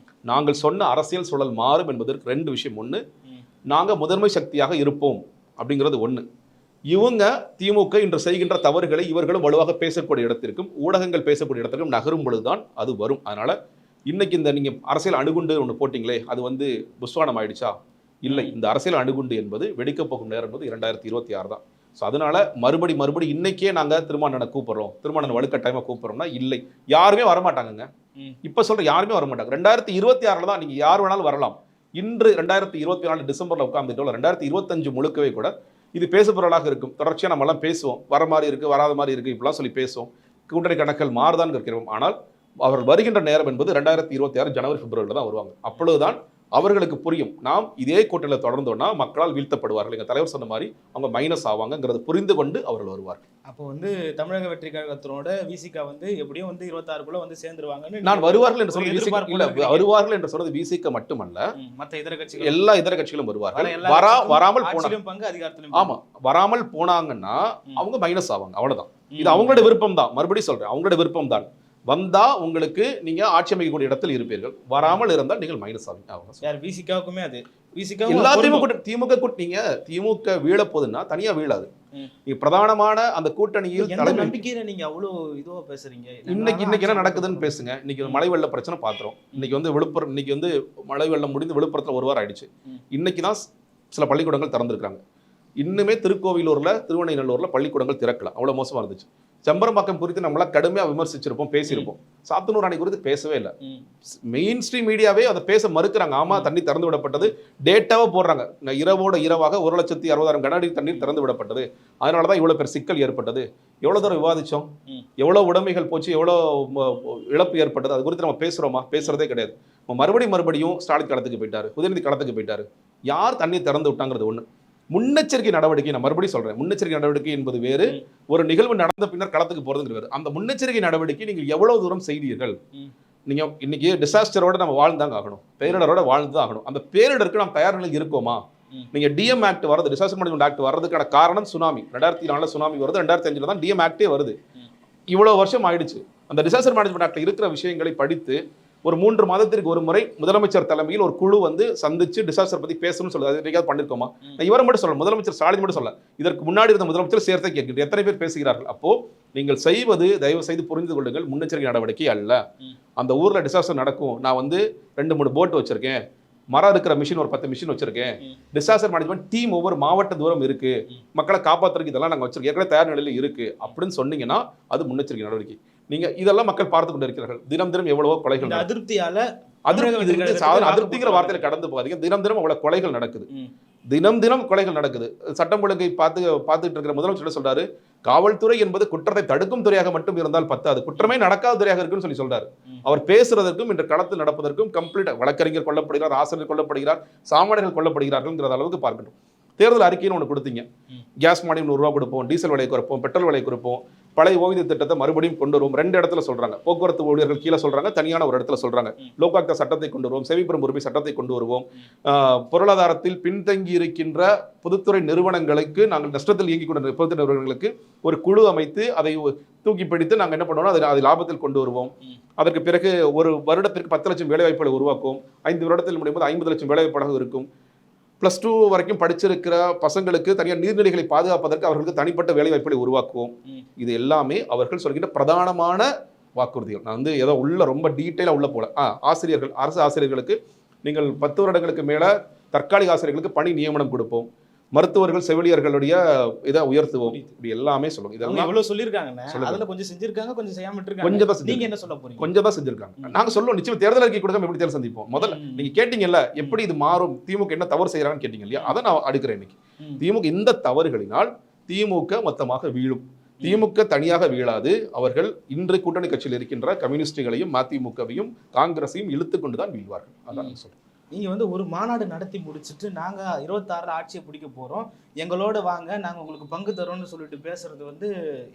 Speaker 1: நாங்கள் சொன்ன அரசியல் சூழல் மாறும் என்பதற்கு 2 விஷயம். 1, நாங்க முதன்மை சக்தியாக இருப்போம் அப்படிங்கிறது 1. இவங்க திமுக இன்று செய்கின்ற தவறுகளை இவர்களும் வலுவாக பேசக்கூடிய இடத்திற்கும் ஊடகங்கள் பேசக்கூடிய இடத்திற்கும் நகரும் பொழுதுதான் அது வரும். அதனால இன்னைக்கு இந்த நீங்க அரசியல் அணுகுண்டு ஒன்று போட்டீங்களே, அது வந்து புஸ்வானம் ஆயிடுச்சா? இல்லை, இந்த அரசியல் அணுகுண்டு என்பது வெடிக்க போகும் நேரம் என்பது 2026 தான். ஸோ அதனால மறுபடி இன்னைக்கே நாங்கள் திருமாவளவனை கூப்பிடுறோம், திருமாவளவன் வலுக்கட்டாயமாக கூப்பிடுறோம்னா இல்லை, யாருமே வரமாட்டாங்கங்க. இப்போ சொல்ற யாருமே வரமாட்டாங்க. 2026 தான் நீங்க யார் வேணாலும் வரலாம். இன்று 2024 டிசம்பர்ல உட்கார்ந்துட்டோம், 2025 முழுக்கவே கூட இது பேசுபொருளாக இருக்கும். தொடர்ச்சியாக நம்ம எல்லாம் பேசுவோம், வர மாதிரி இருக்கு, வராத மாதிரி இருக்கு, இப்படிலாம் சொல்லி பேசுவோம், கூட்டணி கணக்குகள் மாறுதான் இருக்கிறோம். ஆனால் அவர் வருகின்ற நேரம் என்பது 2026 ஜனவரி பிப்ரவரியில் தான் வருவாங்க. அப்பொழுதுதான் அவர்களுக்கு புரியும், நாம் இதே கூட்டணியில் தொடர்ந்தோம்னா மக்களால் வீழ்த்தப்படுவார்கள், எங்கள் தலைவர் சொன்ன மாதிரி அவங்க மைனஸ் ஆவாங்கிறது புரிந்து கொண்டு அவர்கள் வருவார்கள்.
Speaker 2: அப்போ வந்து தமிழக வெற்றி கழகத்தினோட விசிகா வந்து எப்படியும் வந்து 26க்குள்ள வந்து சேர்ந்துருவாங்கன்னு
Speaker 1: நான் வருவார்கள் என்று சொல்றது இல்ல, வருவார்கள் என்று சொல்றது விசிகா மட்டுமல்ல,
Speaker 2: மற்ற இதர கட்சிகள்,
Speaker 1: எல்லா இதர கட்சிகளும் வருவார்கள். வராமல்
Speaker 2: பங்கு அதிகாரத்திலும்
Speaker 1: ஆமா, வராமல் போனாங்கன்னா அவங்க மைனஸ் ஆவாங்க, அவ்வளவுதான். இது அவங்களோட விருப்பம் தான். மறுபடியும் சொல்றேன், அவங்களோட விருப்பம் தான். வந்தா உங்களுக்கு நீங்க ஆட்சி அமைக்கக்கூடிய இடத்தில் இருப்பீர்கள், வராமல் இருந்தால் நீங்கள் மைனஸ் ஆவீங்க.
Speaker 2: யார் விசிகாவுக்குமே அது விசிகா
Speaker 1: எல்லாத்தையும் திமுக கூட்டினீங்க, திமுக வீழ போகுதுன்னா தனியா வீழாது. பிரதானமான அந்த கூட்டணியில்
Speaker 2: நம்பிக்கையில நீங்க அவ்வளவு இதுவா பேசுறீங்க.
Speaker 1: இன்னைக்கு என்ன நடக்குதுன்னு பேசுங்க. இன்னைக்கு மழை வெள்ள பிரச்சனை பாக்குறோம். இன்னைக்கு வந்து விழுப்புரம், இன்னைக்கு வந்து மழை வெள்ளம் முடிந்து விழுப்புரத்துல 1 வாரம் ஆயிடுச்சு. இன்னைக்கு தான் சில பள்ளிக்கூடங்கள் திறந்திருக்காங்க. இன்னுமே திருக்கோவிலூர்ல, திருவண்ணைநல்லூர்ல பள்ளிக்கூடங்கள் திறக்கல, அவ்வளவு மோசமா இருந்துச்சு. செம்பரம்பாக்கம் குறித்து நம்மளா கடுமையா விமர்சிச்சிருப்போம், பேசியிருப்போம். சாத்தனூர் அணை குறித்து பேசவே இல்லை. மெயின் ஸ்ட்ரீம் மீடியாவே அதை பேச மறுக்கிறாங்க. ஆமா, தண்ணி திறந்து விடப்பட்டது, டேட்டாவை போடுறாங்க, இரவோட இரவாக 1,60,60,000 கன அடி தண்ணீர் திறந்து விடப்பட்டது, அதனாலதான் இவ்வளவு பேர் சிக்கல் ஏற்பட்டது. எவ்வளவு தூரம் விவாதிச்சோம், எவ்வளவு உடைமைகள் போச்சு, எவ்வளவு இழப்பு ஏற்பட்டது, அது குறித்து நம்ம பேசுறோமா? பேசுறதே கிடையாது. மறுபடியும் ஸ்டாலின் களத்துக்கு போயிட்டாரு, உதயநிதி களத்துக்கு போயிட்டாரு. யார் தண்ணி திறந்து விட்டாங்கிறது ஒண்ணு. முன்னெச்சரிக்கை நடவடிக்கை, நான் மறுபடியும் சொல்றேன், முன்னெச்சரிக்கை நடவடிக்கை என்பது வேறு, ஒரு நிகழ்வு நடந்த பின்னர் களத்துக்கு போறதுங்கிறது வேறு. அந்த முன்னெச்சரிக்கை நடவடிக்கை நீங்கள் எவ்வளவு தூரம் செய்தீர்கள்? நீங்க இன்னைக்கு டிசாஸ்டரோட நம்ம வாழ்ந்தாங்க ஆகணும், பேரிடரோட வாழ்ந்துதான் ஆகணும். அந்த பேரிடருக்கு நாம் தயார் நிலையில் இருக்கோமா? நீங்க டிஎம் ஆக்ட் வரது, டிசாஸ்டர் மேனேஜ்மெண்ட் ஆக்ட் வர்றதுக்கான காரணம் சுனாமி. 2004 சுனாமி வருது, 2005 தான் டிஎம் ஆக்டே வருது. இவ்வளவு வருஷம் ஆயிடுச்சு. அந்த டிசாஸ்டர் மேனேஜ்மெண்ட் ஆக்ட்ல இருக்கிற விஷயங்களை படித்து ஒரு 3 மாதத்திற்கு ஒரு முறை முதலமைச்சர் தலைமையில் ஒரு குழு வந்து சந்திச்சு டிசாஸ்டர் பத்தி பேசணும்னு சொல்லுது. அது என்னைக்காவது பண்ணிருக்கோமா? நான் இவரை மட்டும் சொல்ல, முதலமைச்சர் ஸ்டாலின் மட்டும் சொல்ல, இதற்கு முன்னாடி இருந்த முதலமைச்சர் சேர்த்து கேட்கிறேன், எத்தனை பேர் பேசுகிறார்கள்? அப்போ நீங்கள் செய்வது தயவு செய்து புரிந்து கொள்ளுங்கள், முன்னெச்சரிக்கை நடவடிக்கை அல்ல. அந்த ஊர்ல டிசாஸ்டர் நடக்கும், நான் வந்து 2-3 போட் வச்சிருக்கேன், மரம் இருக்கிற மிஷின் ஒரு 10 மிஷின் வச்சிருக்கேன், டிசாஸ்டர் மேனேஜ்மெண்ட் டீம் ஒவ்வொரு மாவட்ட தூரம் இருக்கு, மக்களை காப்பாற்றுறதுக்கு இதெல்லாம் நாங்கள் வச்சிருக்கோம், ஏற்கனவே தயார் நிலையில் இருக்கு அப்படின்னு சொன்னீங்கன்னா அது முன்னெச்சரிக்கை நடவடிக்கை. நீங்க இதெல்லாம் மக்கள் பார்த்து கொண்டு இருக்கிறார்கள். தினம் தினம் எவ்வளவோ கொலைகள்,
Speaker 2: அதிருப்தியால
Speaker 1: அதிருப்திங்கிற வார்த்தையில கடந்து போகாதீங்க. தினம் தினம் அவ்வளவு கொலைகள் நடக்குது, தினம் தினம் கொலைகள் நடக்குது. சட்டம் ஒழுங்கை பார்த்துட்டு இருக்கிற முதலமைச்சர் சொல்றாரு, காவல்துறை என்பது குற்றத்தை தடுக்கும் துறையாக மட்டும் இருந்தால் பத்தாது, குற்றமே நடக்காத துறையாக இருக்குன்னு சொல்றாரு. அவர் பேசுறதற்கும் இன்று களத்தில் நடப்பதற்கும் கம்ப்ளீட், வழக்கறிஞர் கொல்லப்படுகிறார், ஆசிரியர் கொல்லப்படுகிறார், சாமானியர்கள் கொல்லப்படுகிறார்கள் அளவுக்கு பார்க்கணும். தேர்தல் அறிக்கைன்னு ஒன்று கொடுத்தீங்க, கேஸ் மானியம் 100 ரூபா கொடுப்போம், டீசல் விலை குறைப்போம், பெட்ரோல் விலை குறைப்போம், பழைய ஓய்வூதிய திட்டத்தை மறுபடியும் கொண்டு வருவோம். 2 இடத்துல சொல்றாங்க, போக்குவரத்து ஊழியர்கள் கீழே சொல்றாங்க, தனியான ஒரு இடத்துல சொல்றாங்க. லோகாயுக்தா சட்டத்தை கொண்டு வருவோம், செவிப்புறம் உரிமை சட்டத்தை கொண்டு வருவோம், பொருளாதாரத்தில் பின்தங்கி இருக்கின்ற பொதுத்துறை நிறுவனங்களுக்கு, நாங்கள் நஷ்டத்தில் இயங்கிக் கொண்ட பொதுத்துறை நிறுவனங்களுக்கு ஒரு குழு அமைத்து அதை தூக்கி பிடித்து நாங்கள் என்ன பண்ணுவோம், அதை லாபத்தில் கொண்டு வருவோம். அதற்கு பிறகு ஒரு வருடத்திற்கு 10 லட்சம் வேலைவாய்ப்புகளை உருவாக்குவோம். 5 வருடத்தில் முடியும் போது 50 லட்சம் வேலைவாய்ப்பாக இருக்கும். +2 வரைக்கும் படிச்சிருக்கிற பசங்களுக்கு தனியார் நீர்நிலைகளை பாதுகாப்பதற்கு அவர்களுக்கு தனிப்பட்ட வேலைவாய்ப்புகளை உருவாக்குவோம். இது எல்லாமே அவர்கள் சொல்கின்ற பிரதானமான வாக்குறுதிகள். நான் வந்து ஏதோ உள்ள ரொம்ப டீட்டெயிலாக உள்ள போல. ஆசிரியர்கள், அரசு ஆசிரியர்களுக்கு நீங்கள் 10 வருடங்களுக்கு மேலே தற்காலிக ஆசிரியர்களுக்கு பணி நியமனம் கொடுப்போம், மருத்துவர்கள் செவிலியர்களுடைய இதை உயர்த்துவோம், இப்படி எல்லாமே சொல்லுவோம். இதெல்லாம்
Speaker 2: எவ்வளவு சொல்லியிருக்காங்க, அதுல கொஞ்சம் செஞ்சிருக்காங்க, கொஞ்சம் செய்யாம விட்டுருக்காங்க.
Speaker 1: கொஞ்சம் தான்
Speaker 2: நீங்க என்ன சொல்ல போறீங்க?
Speaker 1: கொஞ்சம் தான் செஞ்சிருக்காங்க. நாங்க சொல்லுவோம், நிச்சயம் தேர்தல் அறிக்கை கொடுக்காம எப்படி தேர்தல் சந்திப்போம். முதல்ல நீங்க கேட்டீங்கல்ல, எப்படி இது மாறும், திமுக என்ன தவறு செய்யறாங்கன்னு கேட்டீங்க இல்லையா, அதை நான் அடுக்கிறேன். இன்னைக்கு திமுக இந்த தவறுகளினால் திமுக மொத்தமாக வீழும். திமுக தனியாக வீழாது. அவர்கள் இன்று கூட்டணி கட்சியில் இருக்கின்ற கம்யூனிஸ்டுகளையும் மதிமுகவையும் காங்கிரஸையும் இழுத்து கொண்டுதான் வீழ்வார்கள். அதான் நான் சொல்றேன்.
Speaker 2: நீங்க வந்து ஒரு மாநாடு நடத்தி முடிச்சுட்டு நாங்க 26 ஆட்சியை பிடிக்க போறோம், எங்களோட வாங்க, நாங்க உங்களுக்கு பங்கு தரோம்னு சொல்லிட்டு பேசுறது வந்து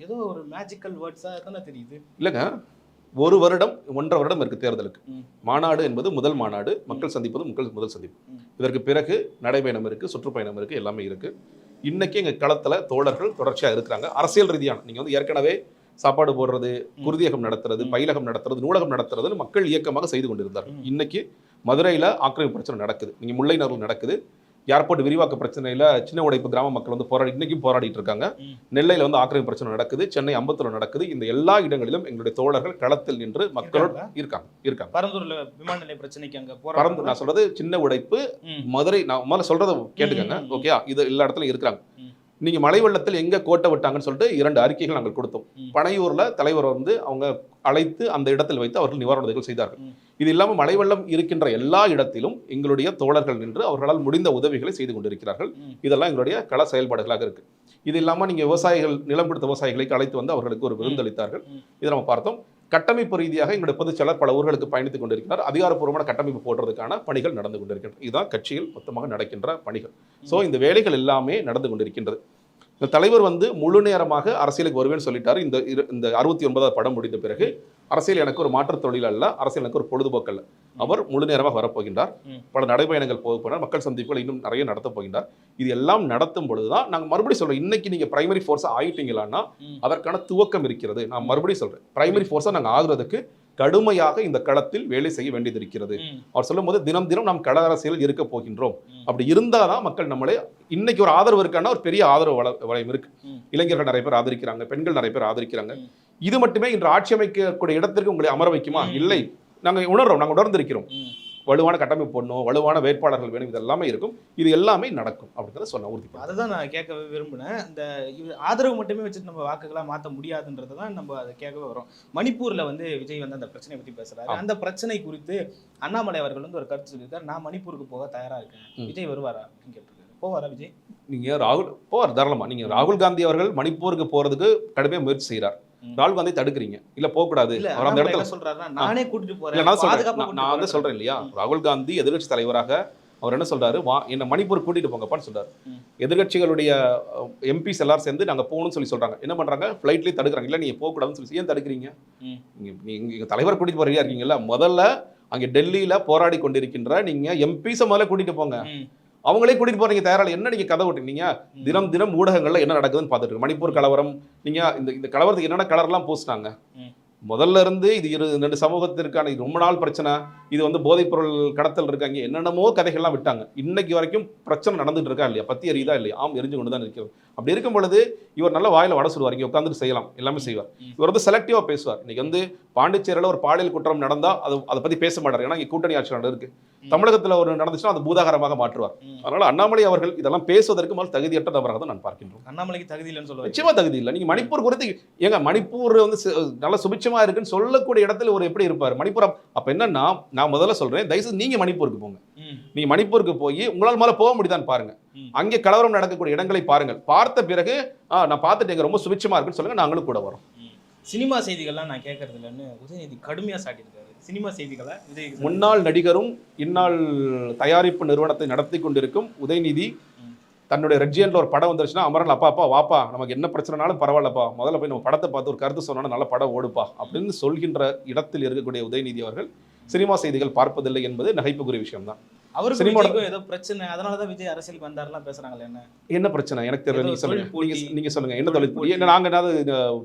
Speaker 2: ஏதோ ஒரு மேஜிக்கல் வேர்ட்ஸா தானே தெரியுது.
Speaker 1: இல்லைங்க, 1 வருடம் 1.5 வருடம் இருக்கு தேர்தலுக்கு. மாநாடு என்பது முதல் மாநாடு, மக்கள் சந்திப்பது முதல் சந்திப்பு. இதற்கு பிறகு நடைபயணம் இருக்கு, சுற்றுப்பயணம் இருக்கு, எல்லாமே இருக்கு. இன்னைக்கு எங்க களத்துல தோழர்கள் தொடர்ச்சியா இருக்கிறாங்க. அரசியல் ரீதியான நீங்க வந்து ஏற்கனவே சாப்பாடு போடுறது, குருதியகம் நடத்துறது, பயிலகம் நடத்துறது, நூலகம் நடத்துறது மக்கள் இயக்கமாக செய்து கொண்டிருந்தார்கள். இன்னைக்கு மதுரையில் ஆக்கிரமிப்பு பிரச்சனை நடக்குது, நீங்க முல்லைநகரில் நடக்குது, ஏர்போர்ட் விரிவாக்க பிரச்சனையில் சின்ன உடைப்பு கிராம மக்கள் வந்து இன்னைக்கும் போராடிட்டு இருக்காங்க. நெல்லையில் வந்து ஆக்கிரமிப்பு பிரச்சனை நடக்குது, சென்னை அம்பத்தூர்ல நடக்குது. இந்த எல்லா இடங்களிலும் எங்களுடைய தோழர்கள் களத்தில் நின்று மக்களோடு இருக்காங்க.
Speaker 2: பரந்தூர்ல விமான நிலைய பிரச்சனைக்கு அங்க போராட்டம்,
Speaker 1: நான் சொல்றது சின்ன உடைப்பு மதுரை, நான் முதல்ல சொல்றதை கேட்டுக்கங்க, ஓகே? இது எல்லா இடத்துலயும் இருக்காங்க. நீங்க மழை வெள்ளத்தில் எங்க கோட்டை விட்டாங்கன்னு சொல்லிட்டு 2 அறிக்கைகள் நாங்கள் கொடுத்தோம். பனையூர்ல தலைவர் வந்து அவங்க அழைத்து அந்த இடத்தில் வைத்து அவர்கள் நிவாரண உதவிகள் செய்தார்கள். இது இல்லாமல் மழை வெள்ளம் இருக்கின்ற எல்லா இடத்திலும் எங்களுடைய தோழர்கள் நின்று அவர்களால் முடிந்த உதவிகளை செய்து கொண்டிருக்கிறார்கள். இதெல்லாம் எங்களுடைய கள செயல்பாடுகளாக இருக்கு. இது இல்லாமல் நீங்க விவசாயிகள், நிலம் கொடுத்த விவசாயிகளை அழைத்து வந்து அவர்களுக்கு ஒரு விருந்தளித்தார்கள். இதை நம்ம பார்த்தோம். கட்டமைப்பு ரீதியாக எங்களுடைய பொதுச்செயலாளர் பல ஊர்களுக்கு பயணித்துக் கொண்டிருக்கிறார். அதிகாரப்பூர்வமான கட்டமைப்பு போடுறதுக்கான பணிகள் நடந்து கொண்டிருக்கின்றன. இதுதான் கட்சியில் மொத்தமாக நடக்கின்ற பணிகள். ஸோ இந்த வேலைகள் எல்லாமே நடந்து கொண்டிருக்கின்றது. இந்த தலைவர் வந்து முழு நேரமாக அரசியலுக்கு வருவேன்னு சொல்லிட்டாரு. இந்த 69வது படம் முடிந்த பிறகு அரசியல் எனக்கு ஒரு மாற்றுத் தொழில் அல்ல, அரசியல் எனக்கு ஒரு பொழுதுபோக்கு அல்ல, அவர் முழு நேரமாக வரப்போகின்றார். பல நடைபயணங்கள் போக போகிறார், மக்கள் சந்திப்புகள் இன்னும் நிறைய நடத்த போகின்றார். இது எல்லாம் நடத்தும் பொழுதுதான் நாங்கள் மறுபடியும் சொல்றோம், இன்னைக்கு நீங்க பிரைமரி ஃபோர்ஸா ஆயிட்டீங்களான்னா அதற்கான துவக்கம் இருக்கிறது. நான் மறுபடியும் சொல்றேன், பிரைமரி ஃபோர்ஸா நாங்கள் ஆகுறதுக்கு கடுமையாக இந்த களத்தில் வேலை செய்ய வேண்டியது இருக்கிறது. அவர் சொல்லும் போது தினம் தினம் நாம் கள அரசியல் இருக்க போகின்றோம். அப்படி இருந்தாதான் மக்கள் நம்மளே, இன்னைக்கு ஒரு ஆதரவு இருக்கான்னா ஒரு பெரிய ஆதரவு வளையம் இருக்கு. இளைஞர்கள் நிறைய பேர் ஆதரிக்கிறாங்க, பெண்கள் நிறைய பேர் ஆதரிக்கிறாங்க. இது மட்டுமே இன்று ஆட்சி அமைக்கக்கூடிய இடத்திற்கு உங்களை அமர வைக்குமா? இல்லை, நாங்கள் உணர்றோம், நாங்கள் உணர்ந்திருக்கிறோம். வலுவான கட்டமைப்பு போடணும், வலுவான வேட்பாளர்கள் வேணும், இது எல்லாமே இருக்கும், இது எல்லாமே நடக்கும் அப்படின்றத சொன்ன உறுதி.
Speaker 2: அதுதான் நான் கேட்க விரும்பினேன். இந்த ஆதரவு மட்டுமே வச்சுட்டு நம்ம வாக்குகளாக மாற்ற முடியாதுன்றது தான் நம்ம அதை கேட்கவே வரோம். மணிப்பூர்ல வந்து விஜய் வந்து அந்த பிரச்சனையை பற்றி பேசுறாரு. அந்த பிரச்சனை குறித்து அண்ணாமலை அவர்கள் வந்து ஒரு கருத்து சொல்லியிருக்காரு, நான் மணிப்பூருக்கு போக தயாரா இருக்கேன், விஜய் வருவாரா அப்படின்னு கேட்டிருக்காரு. போவாரா விஜய்? நீங்க
Speaker 1: ராகுல் போவார் தாராளமா. நீங்க ராகுல் காந்தி அவர்கள் மணிப்பூருக்கு போறதுக்கு கடுமையாக முயற்சி செய்கிறார். ராகுல் காந்தி தடுக்கிறீங்க, இல்ல போக கூடாது, அவர் அந்த இடத்துல சொல்றாருன்னா நானே கூட்டிட்டு போறேன். நான் வந்து சொல்றேன் இல்லையா, ராகுல் காந்தி எதிர்கட்சி தலைவராக அவர் என்ன சொல்றாரு, என்ன மணிப்பூர் கூட்டிட்டு போங்கப்பான்னு சொல்றாரு. எதிர்கட்சிகளுடைய எம்பிஸ் எல்லாரும் சேர்ந்து நாங்க போகணும்னு சொல்றாங்க. என்ன பண்றாங்க, ஃபிளைட்லயே தடுக்கிறாங்க. இல்ல நீங்க போக கூடாதுன்னு சொல்லி, ஏன் தடுக்கிறீங்க? நீங்க தலைவர் கூட்டிட்டு போறீங்க இருக்கீங்கல்ல, முதல்ல அங்க டெல்லியில போராடி கொண்டிருக்கின்ற நீங்க எம்பிஸை முதல்ல கூட்டிட்டு போங்க. அவங்களே கூட்டிட்டு போறீங்க தயாரால, என்ன நீங்க கதை ஓட்டுறீங்க? தினம் தினம் ஊடகங்கள்ல என்ன நடக்குதுன்னு பார்த்துட்டு மணிப்பூர் கலவரம், நீங்க இந்த கலவரத்துக்கு என்னென்ன கலர்லாம் பூசினாங்க, முதல்ல இருந்து இது ரெண்டு சமூகத்திற்கான இது ரொம்ப நாள் பிரச்சனை, இது வந்து போதைப்பொருள் கடத்தல் இருக்காங்க, என்னென்னமோ கதைகள்லாம் விட்டாங்க. இன்னைக்கு வரைக்கும் பிரச்சனை நடந்துட்டு இருக்கா இல்லையா, பத்தி எரியுதா இல்லையா? ஆம், எரிஞ்சு கொண்டு தான் இருக்கிறது. அப்படி இருக்கும் பொழுது இவர் நல்ல வாயில வட சுடுவார், இங்கே உட்காந்துட்டு செய்யலாம், எல்லாமே செய்வார். இவர் வந்து செலக்டிவா பேசுவார். இன்னைக்கு வந்து பாண்டிச்சேரியில் ஒரு பாலியல் குற்றம் நடந்தா அதை பத்தி பேச மாட்டார், ஏன்னா இங்கே கூட்டணி ஆட்சி இருக்கு. தமிழகத்தில் ஒரு நடந்துச்சுன்னா அது பூதாகரமாக மாற்றுவார். அதனால அண்ணாமலை அவர்கள் இதெல்லாம் பேசுவதற்கு முதல் தகுதியற்ற நபராக தான் நான் பார்க்கின்றோம்.
Speaker 2: அண்ணாமலைக்கு தகுதி இல்லைன்னு சொல்லுவாங்க.
Speaker 1: நிச்சயமா தகுதி இல்லை. நீங்க மணிப்பூர் குறித்து ஏங்க, மணிப்பூர் வந்து நல்ல சுபிட்சமா இருக்குன்னு சொல்லக்கூடிய இடத்துல ஒரு எப்படி இருப்பார் மணிப்பூர்? அப்ப என்னன்னா, நான் முதல்ல சொல்றேன், தயவுசெய்து நீங்க மணிப்பூருக்கு போங்க. நீங்க மணிப்பூருக்கு போய் உங்களால் மேல போக முடியுதான்னு பாருங்க. அங்கே கலவரம் நடக்கக்கூடிய இடங்களை பாருங்கள். பார்த்த பிறகு நான் பார்த்துட்டு ரொம்ப சுபிட்சமா இருக்குன்னு சொல்லுங்க, நாங்களும் கூட வரோம்.
Speaker 2: சினிமா செய்திகள்லாம் நான் கேட்கறது இல்லைன்னு உதயநிதி கடுமையா சாட்டியிருக்காரு. சினிமா செய்திகளை
Speaker 1: முன்னாள் நடிகரும் இந்நாள் தயாரிப்பு நிறுவனத்தை நடத்தி கொண்டிருக்கும் உதயநிதி தன்னுடைய ரெட்ஜியன்ல ஒரு படம் வந்துருச்சுன்னா, அமரன் அப்பா வாப்பா, நமக்கு என்ன பிரச்சனைனாலும் பரவாயில்லப்பா, முதல்ல போய் நம்ம படத்தை பார்த்து ஒரு கருத்து சொன்னா நல்ல படம் ஓடுப்பா அப்படின்னு சொல்கின்ற இடத்தில் இருக்கக்கூடிய உதயநிதி அவர்கள் சினிமா செய்திகள் பார்ப்பதில்லை என்பது நகைப்புக்குரிய விஷயம் தான்.
Speaker 2: அவருக்கு சினிமாவுக்கும் ஏதோ பிரச்சனை, அதனாலதான் விஜய் அரசியலுக்கு வந்தாருலாம் பேசுறாங்களே. என்ன
Speaker 1: பிரச்சனை எனக்கு தெரியல, நீங்க சொல்லுங்க. என்ன தொழில் போட்டி? நாங்க ஏதாவது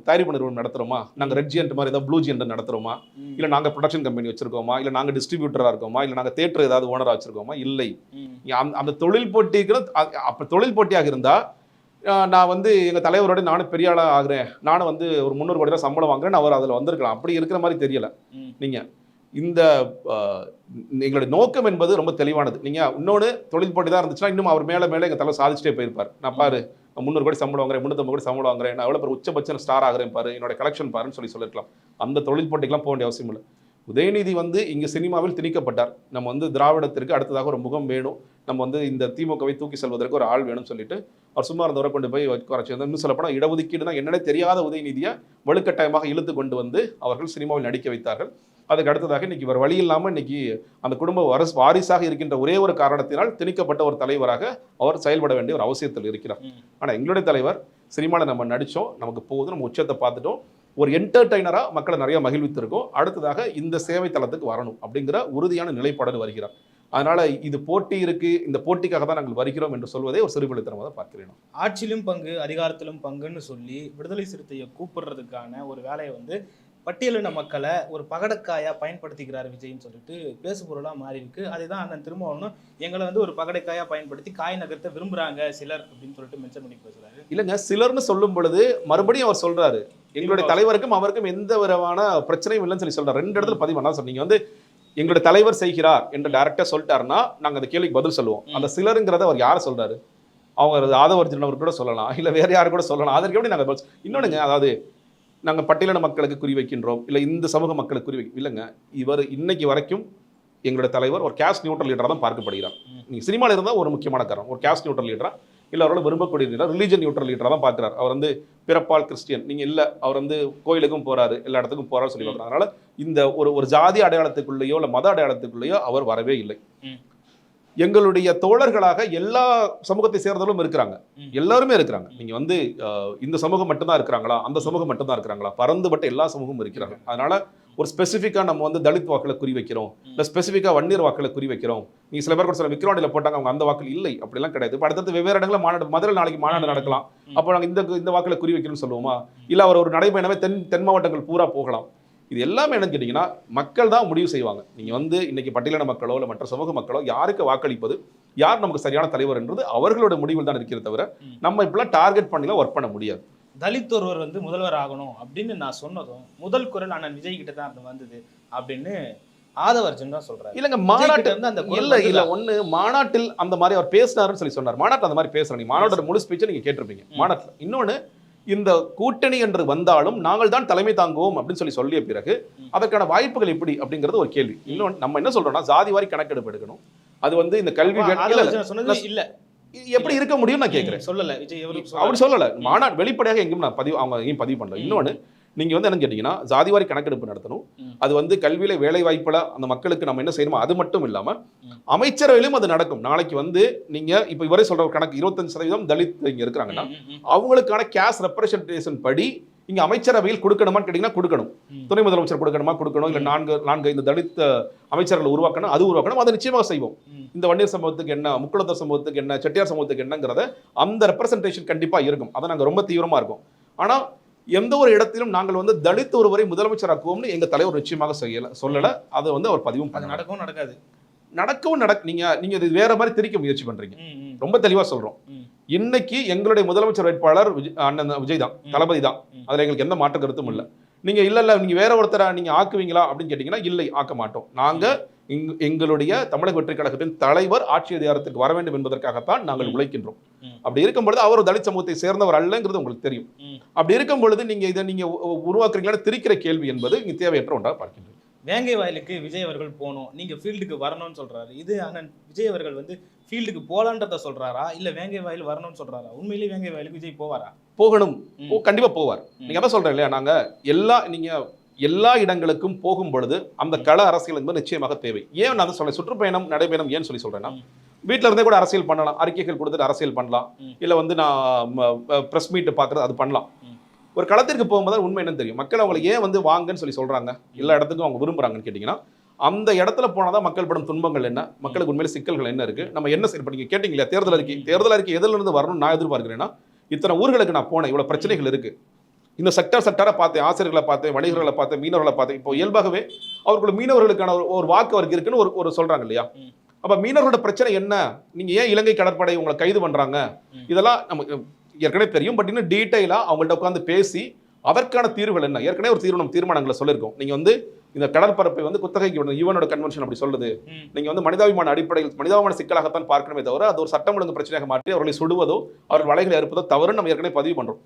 Speaker 1: தயாரிப்பு நிறுவனம் நடத்துறோமா, நாங்க ரெட்ஜியன்ட் மாதிரி ஏதாவது ப்ளூ ஜியன்ட் நடத்துறோமா, இல்ல நாங்க ப்ரொடக்ஷன் கம்பெனி வச்சிருக்கோமா, இல்ல நாங்க டிஸ்ட்ரிபியூட்டரா இருக்கோமா, இல்ல நாங்க தியேட்டர் ஏதாவது ஓனரா வச்சிருக்கோமா? இல்லை. அந்த தொழில் போட்டிக்கு அப்ப தொழில் போட்டியாக இருந்தா நான் வந்து எங்க தலைவரோட நானும் பெரிய ஆளா ஆகுறேன், நானும் வந்து ஒரு 300 கோடி ரூபாய் சம்பளம் வாங்குறேன், அவர் அதுல வந்திருக்கலாம். அப்படி இருக்கிற மாதிரி தெரியல. நீங்க இந்த எங்களுடைய நோக்கம் என்பது ரொம்ப தெளிவானது. நீங்க இன்னொன்று தொழில் போட்டி தான் இருந்துச்சுன்னா இன்னும் அவர் மேல எங்க தலைவர் சாதிச்சுட்டே போயிருப்பார். நான் பாரு, 300 கோடி சம்பளம் வாங்குறேன், 350 கோடி சம்பளம் வாங்குறேன், நான் எவ்வளவு பேர் உச்சபட்ச ஸ்டார் ஆகிறேன் பாரு, என்னோட கலெக்ஷன் பாருன்னு சொல்லிருக்கலாம். அந்த தொழில் போட்டிக்கெல்லாம் போக வேண்டிய அவசியம் இல்லை. உதயநிதி வந்து இங்க சினிமாவில் திணிக்கப்பட்டார். நம்ம வந்து திராவிடத்திற்கு அடுத்ததாக ஒரு முகம் வேணும், நம்ம வந்து இந்த திமுகவை தூக்கி செல்வதற்கு ஒரு ஆள் வேணும்னு சொல்லிட்டு அவர் சும்மா இருந்தவரை கொண்டு போய் குறைச்சி. இன்னும் சொல்லப்போனால் இடஒதுக்கீடுனா என்னன்னே தெரியாத உதயநிதியை வலுக்கட்டாயமாக இழுத்து கொண்டு வந்து அவர்கள் சினிமாவில் நடிக்க வைத்தார்கள். அதுக்கு அடுத்ததாக இன்னைக்கு இவர் வழி இல்லாமல் இன்னைக்கு அந்த குடும்ப வாரிசாக இருக்கின்ற ஒரே ஒரு காரணத்தினால் திணிக்கப்பட்ட ஒரு தலைவராக அவர் செயல்பட வேண்டிய ஒரு அவசியத்தில் இருக்கிறார். ஆனால் எங்களுடைய தலைவர் சினிமாவில் நம்ம நடித்தோம், நமக்கு போகுது, நம்ம உச்சத்தை பார்த்துட்டோம், ஒரு என்டர்டைனராக மக்களை நிறைய மகிழ்வித்திருக்கோம், அடுத்ததாக இந்த சேவை தளத்துக்கு வரணும் அப்படிங்கிற உறுதியான நிலைப்பாடு வருகிறார். அதனால இது போட்டி இருக்கு, இந்த போட்டிக்காக தான் நாங்கள் வருகிறோம் என்று சொல்வதே ஒரு சிறுபிள்ளைத்தனமாக தான் பார்க்கிறேன்.
Speaker 2: ஆட்சியிலும் பங்கு அதிகாரத்திலும் பங்குன்னு சொல்லி விடுதலை சிறுத்தையை கூப்பிடுறதுக்கான ஒரு வேலையை வந்து பட்டியலின மக்களை ஒரு பகடக்காயா பயன்படுத்திக்கிறார் விஜய்ன்னு சொல்லிட்டு பேசுபொருளாக மாறி இருக்கு. அதுதான் அண்ணன் திருமாவளவனும் எங்களை வந்து ஒரு பகடக்காயா பயன்படுத்தி காய் நகர்த்த விரும்புறாங்க சிலர் அப்படின்னு சொல்லிட்டு மென்ஷன் பண்ணி பேசுறாரு.
Speaker 1: இல்லைங்க, சிலர்னு சொல்லும் பொழுது மறுபடியும் அவர் சொல்றாரு எங்களுடைய தலைவருக்கும் அவருக்கும் எந்த விதமான பிரச்சனையும் இல்லைன்னு சொல்லி சொல்றாரு. 2 இடத்துல பதிவு பண்ணா சொன்னீங்க வந்து எங்களுடைய தலைவர் செய்கிறார் என்று டைரக்டா சொல்லிட்டாருன்னா நாங்க அந்த கேள்விக்கு பதில் சொல்லுவோம். அந்த சிலருங்கிறத அவர் யாரை சொல்றாரு? அவங்க ஆதவர்ஜன் அவர் கூட சொல்லலாம், இல்ல வேற யாரு கூட சொல்லலாம். அதற்கு எப்படி நாங்க இன்னொன்னுங்க, அதாவது நாங்கள் பட்டியலின மக்களுக்கு குறி வைக்கின்றோம், இல்லை இந்த சமூக மக்களுக்கு குறி இல்லைங்க. இவர் இன்னைக்கு வரைக்கும் எங்களுடைய தலைவர் ஒரு கேஸ்ட் நியூட்ரல் லீடராக தான் பார்க்கப்படுகிறார். நீங்கள் சினிமாவில் இருந்தால் ஒரு முக்கியமான காரணம், ஒரு கேஸ்ட் நியூட்ரல் லீடரா இல்லை அவரோட விரும்பக்கூடிய லீடர், ரிலீஜன் நியூட்ரல் லீடராக தான் பார்க்குறாரு. அவர் வந்து பிறப்பால் கிறிஸ்டியன் நீங்கள் இல்லை, அவர் வந்து கோயிலுக்கும் போகிறாரு, எல்லா இடத்துக்கும் போகிறாரு சொல்லி பார்க்குறாரு. அதனால் இந்த ஒரு ஜாதி அடையாளத்துக்குள்ளேயோ இல்லை மத அடையாளத்துக்குள்ளேயோ அவர் வரவே இல்லை. எங்களுடைய தோழர்களாக எல்லா சமூகத்தை சேர்ந்தவர்களும் இருக்கிறாங்க, எல்லாருமே இருக்கிறாங்க. நீங்க வந்து இந்த சமூகம் மட்டும்தான் இருக்கிறாங்களா, அந்த சமூகம் மட்டும்தான் இருக்கிறாங்களா, பறந்துபட்ட எல்லா சமூகமும் இருக்கிறாங்க. அதனால ஒரு ஸ்பெசிஃபிக்கா நம்ம வந்து தலித் வாக்களை குறி வைக்கிறோம், இல்லை ஸ்பெசிஃபிக்கா வன்னியர் வாக்களை குறி வைக்கிறோம். நீங்க சில பேர் கூட சில விக்ரவாண்டியில் போட்டாங்க, அவங்க அந்த வாக்கில் இல்லை, அப்படிலாம் கிடையாது. இப்போ அடுத்தது வெவ்வேறு இடங்களில் மாநாடு, மதுரை நாளைக்கு மாநாடு நடக்கலாம், அப்போ நாங்கள் இந்த வாக்களை குறி வைக்கணும்னு சொல்லுவோமா? இல்லை அவர் ஒரு நடைபயணமே தென் மாவட்டங்கள் பூரா போகலாம். இது எல்லாமே என்னன்னு கேட்டீங்கன்னா மக்கள் தான் முடிவு செய்வாங்க. நீங்க வந்து இன்னைக்கு பட்டியலின மக்களோ இல்லை மற்ற சமூக மக்களோ யாருக்கு வாக்களிப்பது, யார் நமக்கு சரியான தலைவர் என்றது அவர்களோட முடிவில் தான் இருக்கிறத தவிர நம்ம இப்பெல்லாம் டார்கெட் பண்ணிலாம் ஒர்க் பண்ண முடியாது.
Speaker 2: தலித் ஒருவர் வந்து முதல்வர் ஆகணும் அப்படின்னு நான் சொன்னதும் முதல் குரல் அண்ணன் விஜய் கிட்ட தான் அது வந்தது அப்படின்னு ஆதவர்ஜன் தான் சொல்றாரு.
Speaker 1: இல்லங்க, மாநாட்டு அந்த இல்ல ஒண்ணு மாநாட்டில் அந்த மாதிரி அவர் பேசினாருன்னு சொல்லி சொன்னார். மாநாட்டில் அந்த மாதிரி பேசுறேன், நீங்க மாநாட்டோட முழு ஸ்பீச்சை நீங்க கேட்டிருப்பீங்க மாநாட்டில். இன்னொன்னு, இந்த கூட்டணி என்று வந்தாலும் நாங்கள் தான் தலைமை தாங்குவோம் அப்படின்னு சொல்லிய பிறகு அதற்கான வாய்ப்புகள் எப்படி அப்படிங்கிறது ஒரு கேள்வி. இன்னொன்று நம்ம என்ன சொல்றோம்னா ஜாதி வாரி கணக்கெடுப்பு எடுக்கணும். அது வந்து இந்த கல்வி
Speaker 2: இல்ல
Speaker 1: எப்படி இருக்க முடியும் நான் கேட்கிறேன்.
Speaker 2: சொல்லல விஜய்
Speaker 1: அவர் சொல்லல, மாநாடு வெளிப்படையாக எங்கேயும் நான் அவங்க எங்கேயும் பதிவு பண்ணல. இன்னொன்னு, நீங்க வந்து என்னன்னு கேட்டீங்கன்னா ஜாதிவாரி கணக்கெடுப்பு நடத்தணும். அது வந்து கல்வியில வேலை வாய்ப்புல அந்த மக்களுக்கு நம்ம என்ன செய்யணுமோ அது மட்டும் இல்லாம அமைச்சரவையிலும் அது நடக்கும். நாளைக்கு வந்து நீங்க இப்ப இவரே சொல்ற ஒரு கணக்கு 25% தலித் இங்க இருக்கிறாங்கன்னா அவங்களுக்கான கேஸ் ரெப்ரசன்டேஷன் படி இங்க அமைச்சரவையில் கொடுக்கணுமான்னு கேட்டீங்கன்னா கொடுக்கணும். துணை முதலமைச்சர் கொடுக்கணும், இல்ல 4 தலித் அமைச்சர்கள் உருவாக்கணும், அது உருவாக்கணும். அதை நிச்சயமாக செய்வோம். இந்த வன்னியர் சமூகத்துக்கு என்ன, முக்குளத்தூர் சமூகத்துக்கு என்ன, செட்டியார் சமூகத்துக்கு என்னங்கிறத அந்த ரெப்ரசன்டேஷன் கண்டிப்பா இருக்கும். அதை நாங்க ரொம்ப தீவிரமா இருக்கும். ஆனா எந்த ஒரு இடத்திலும் நாங்கள் வந்து தலித் ஒருவரை முதலமைச்சராக்குவோம்னு எங்க தலைவர் நிச்சயமாக சொல்லல. அதை வந்து அவர் பதிவும்
Speaker 2: அது நடக்கவும் நடக்காது.
Speaker 1: நடக்கவும் நீங்க இது வேற மாதிரி திரிக்க முயற்சி பண்றீங்க.
Speaker 2: ம்.
Speaker 1: ரொம்ப தெளிவா சொல்றோம்.
Speaker 2: ம்.
Speaker 1: இன்னைக்கு எங்களுடைய முதலமைச்சர் வேட்பாளர் அண்ணன் விஜய் தான், தளபதி தான். அதுல எங்களுக்கு எந்த மாற்று கருத்தும் இல்லை. நீங்க இல்ல நீங்க வேற ஒருத்தரை நீங்க ஆக்குவீங்களா அப்படின்னு கேட்டீங்கன்னா இல்லை, ஆக்க மாட்டோம். நாங்க எங்களுடைய தமிழக வெற்றி கழகத்தின் தலைவர் ஆட்சி அதிகாரத்துக்கு வர வேண்டும் என்பதற்காகத்தான் நாங்கள் உழைக்கின்றோம். அப்படி இருக்கும் பொழுது அவர் தலித் சமூகத்தை சேர்ந்தவர் அல்லங்கிறது உங்களுக்கு தெரியும். அப்படி இருக்கும் பொழுது நீங்க இதை நீங்க உருவாக்குறீங்களான்னு திரிக்கிற கேள்வி என்பது இங்க தேவையற்ற ஒன்றாக பார்க்கின்றோம்.
Speaker 2: வேங்கை வயலுக்கு விஜய் அவர்கள் போகணும், நீங்க ஃபீல்டுக்கு வரணும்னு சொல்றாரு. இது அண்ணன் விஜய் அவர்கள் வந்து ஃபீல்டுக்கு போலான்றத சொல்றாரா, இல்ல வேங்கை வயல் வரணும்னு சொல்றாரா? உண்மையிலேயே வேங்கை வயலுக்கு விஜய் போவாரா?
Speaker 1: போகணும், கண்டிப்பா போவார். நீங்க அதான் சொல்றேன் இல்லையா, நாங்க எல்லா இடங்களுக்கும் போகும் பொழுது அந்த கள அரசியல் என்பது நிச்சயமாக தேவை. ஏன் நான் சொல்றேன், சுற்றுப்பயணம் நடைபயணம் ஏன் சொல்றேன்னா, வீட்டில் இருந்தே கூட அரசியல் பண்ணலாம், அறிக்கைகள் கொடுத்துட்டு அரசியல் பண்ணலாம், இல்ல வந்து நான் பிரஸ் மீட் பாக்குறது அது பண்ணலாம். ஒரு களத்திற்கு போகும்போது உண்மை என்னன்னு தெரியும். மக்கள் அவங்களை ஏன் வந்து வாங்கன்னு சொல்றாங்க, எல்லா இடத்துக்கும் அவங்க விரும்புறாங்கன்னு கேட்டீங்கன்னா, அந்த இடத்துல போனாதான் மக்கள் படும் துன்பங்கள் என்ன, மக்களுக்கு உண்மையில சிக்கல்கள் என்ன இருக்கு, நம்ம என்ன சரி பண்ணி கேட்டீங்களா. தேர்தல் அறிக்கை எதுல இருந்து வரணும்னு நான் எதிர்பார்க்கிறேன்னா, இத்தனை ஊர்களுக்கு நான் போனேன், இவ்வளவு பிரச்சனைகள் இருக்கு, இந்த செக்டரை பார்த்தேன், ஆசிரியர்களை பார்த்தேன், வணிகர்களை பார்த்தேன், மீனவர்களை பார்த்தேன். இப்போ இயல்பாகவே அவர்களுக்கு மீனவர்களுக்கான ஒரு வாக்கு அவருக்கு இருக்குன்னு ஒரு சொல்றாங்க இல்லையா. அப்ப மீனவர்களோட பிரச்சனை என்ன, நீங்க ஏன் இலங்கை கடற்படை உங்களை கைது பண்றாங்க, இதெல்லாம் நமக்கு ஏற்கனவே தெரியும். பட் இன்னும் டீட்டெயிலா அவங்கள்ட்ட உட்காந்து பேசி அதற்கான தீர்வுகள் என்ன, ஏற்கனவே ஒரு தீர்மானங்களை சொல்லியிருக்கோம். நீங்க வந்து இந்த கடற்பரப்பை வந்து குத்தகைக்கு விடணும், யுவனோட கன்வென்ஷன் அப்படி சொல்லுது. நீங்க வந்து மனிதாபிமான அடிப்படையில் மனிதாபிமான சிக்கலாகத்தான் பார்க்கணுமே தவிர அது ஒரு சட்டம் ஒழுங்கு பிரச்சனையாக மாற்றி அவர்களை சுடுவதோ அவர்கள் வலைகளை அறுப்பதோ தவறு நம்ம ஏற்கனவே பதிவு பண்றோம்.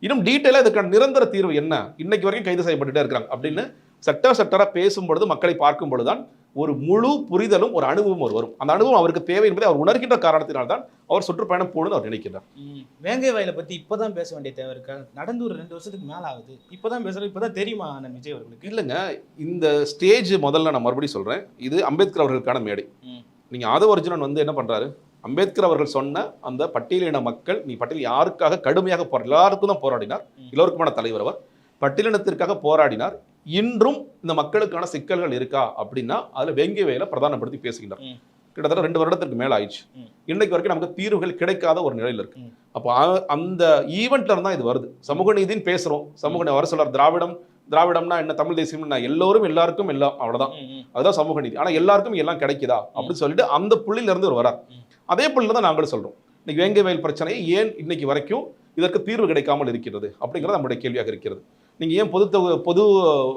Speaker 1: இன்னும் டீட்டெயிலா இதுக்கான நிரந்தர தீர்வு என்ன, இன்னைக்கு வரைக்கும் கைது செய்யப்பட்டுட்டே இருக்கிறாங்க அப்படின்னு செக்டரா பேசும்பொழுது, மக்களை பார்க்கும் பொழுதுதான் ஒரு முழு புரிதலும் ஒரு அனுபவம் வரும். அந்த அனுபவம் அவருக்கு தேவை என்பதை அவர் உணர்கின்ற காரணத்தினால்தான் அவர் சுற்றுப்பயணம் போகணும்னு அவர் நினைக்கிறார்.
Speaker 2: வேங்கை வயலை பத்தி இப்பதான் பேச வேண்டிய தேவை இருக்கா? நடந்து ஒரு 2 வருஷத்துக்கு மேல ஆகுது, இப்பதான் பேசுறது, இப்பதான் தெரியுமா அண்ணன் விஜய் அவர்களுக்கு?
Speaker 1: இல்லைங்க, இந்த ஸ்டேஜ் முதல்ல நான் மறுபடியும் சொல்றேன், இது அம்பேத்கர் அவர்களுக்கான மேடை. நீங்க ஆதவர்ஜுனன் வந்து என்ன பண்றாரு, அம்பேத்கர் அவர்கள் சொன்ன அந்த பட்டியலின மக்கள், நீ பட்டியல் யாருக்காக கடுமையாக எல்லாருக்கும் தான் போராடினார், எல்லோருக்குமான தலைவர் அவர், பட்டியலினத்திற்காக போராடினார். இன்றும் இந்த மக்களுக்கான சிக்கல்கள் இருக்கா அப்படின்னா அதுல வேங்கை வயலை பிரதானப்படுத்தி பேசுகின்றார். கிட்டத்தட்ட 2 வருடத்திற்கு மேல ஆயிடுச்சு. இன்னைக்கு வரைக்கும் நமக்கு தீர்வுகள் கிடைக்காத ஒரு நிலையில இருக்கு. அப்போ அந்த ஈவெண்ட்ல இருந்தா இது வருது. சமூக நீதின்னு பேசுறோம், சமூக நீதி வர சொல்றார். திராவிடம்னா என்ன, தமிழ் தேசியம்னா எல்லாருக்கும் எல்லாம், அவ்வளவுதான், அதுதான் சமூக நீதி. ஆனா எல்லாருக்கும் எல்லாம் கிடைக்குதா அப்படின்னு சொல்லிட்டு அந்த புள்ளியில இருந்து வரார். அதே புள்ளில தான் நாங்களும் சொல்றோம், இன்னைக்கு வேங்கை வயல் பிரச்சனையை ஏன் இன்னைக்கு வரைக்கும் இதற்கு தீர்வு கிடைக்காமல் இருக்கிறது அப்படிங்கிறது நம்மளுடைய கேள்வியாக இருக்கிறது. நீங்க ஏன் பொது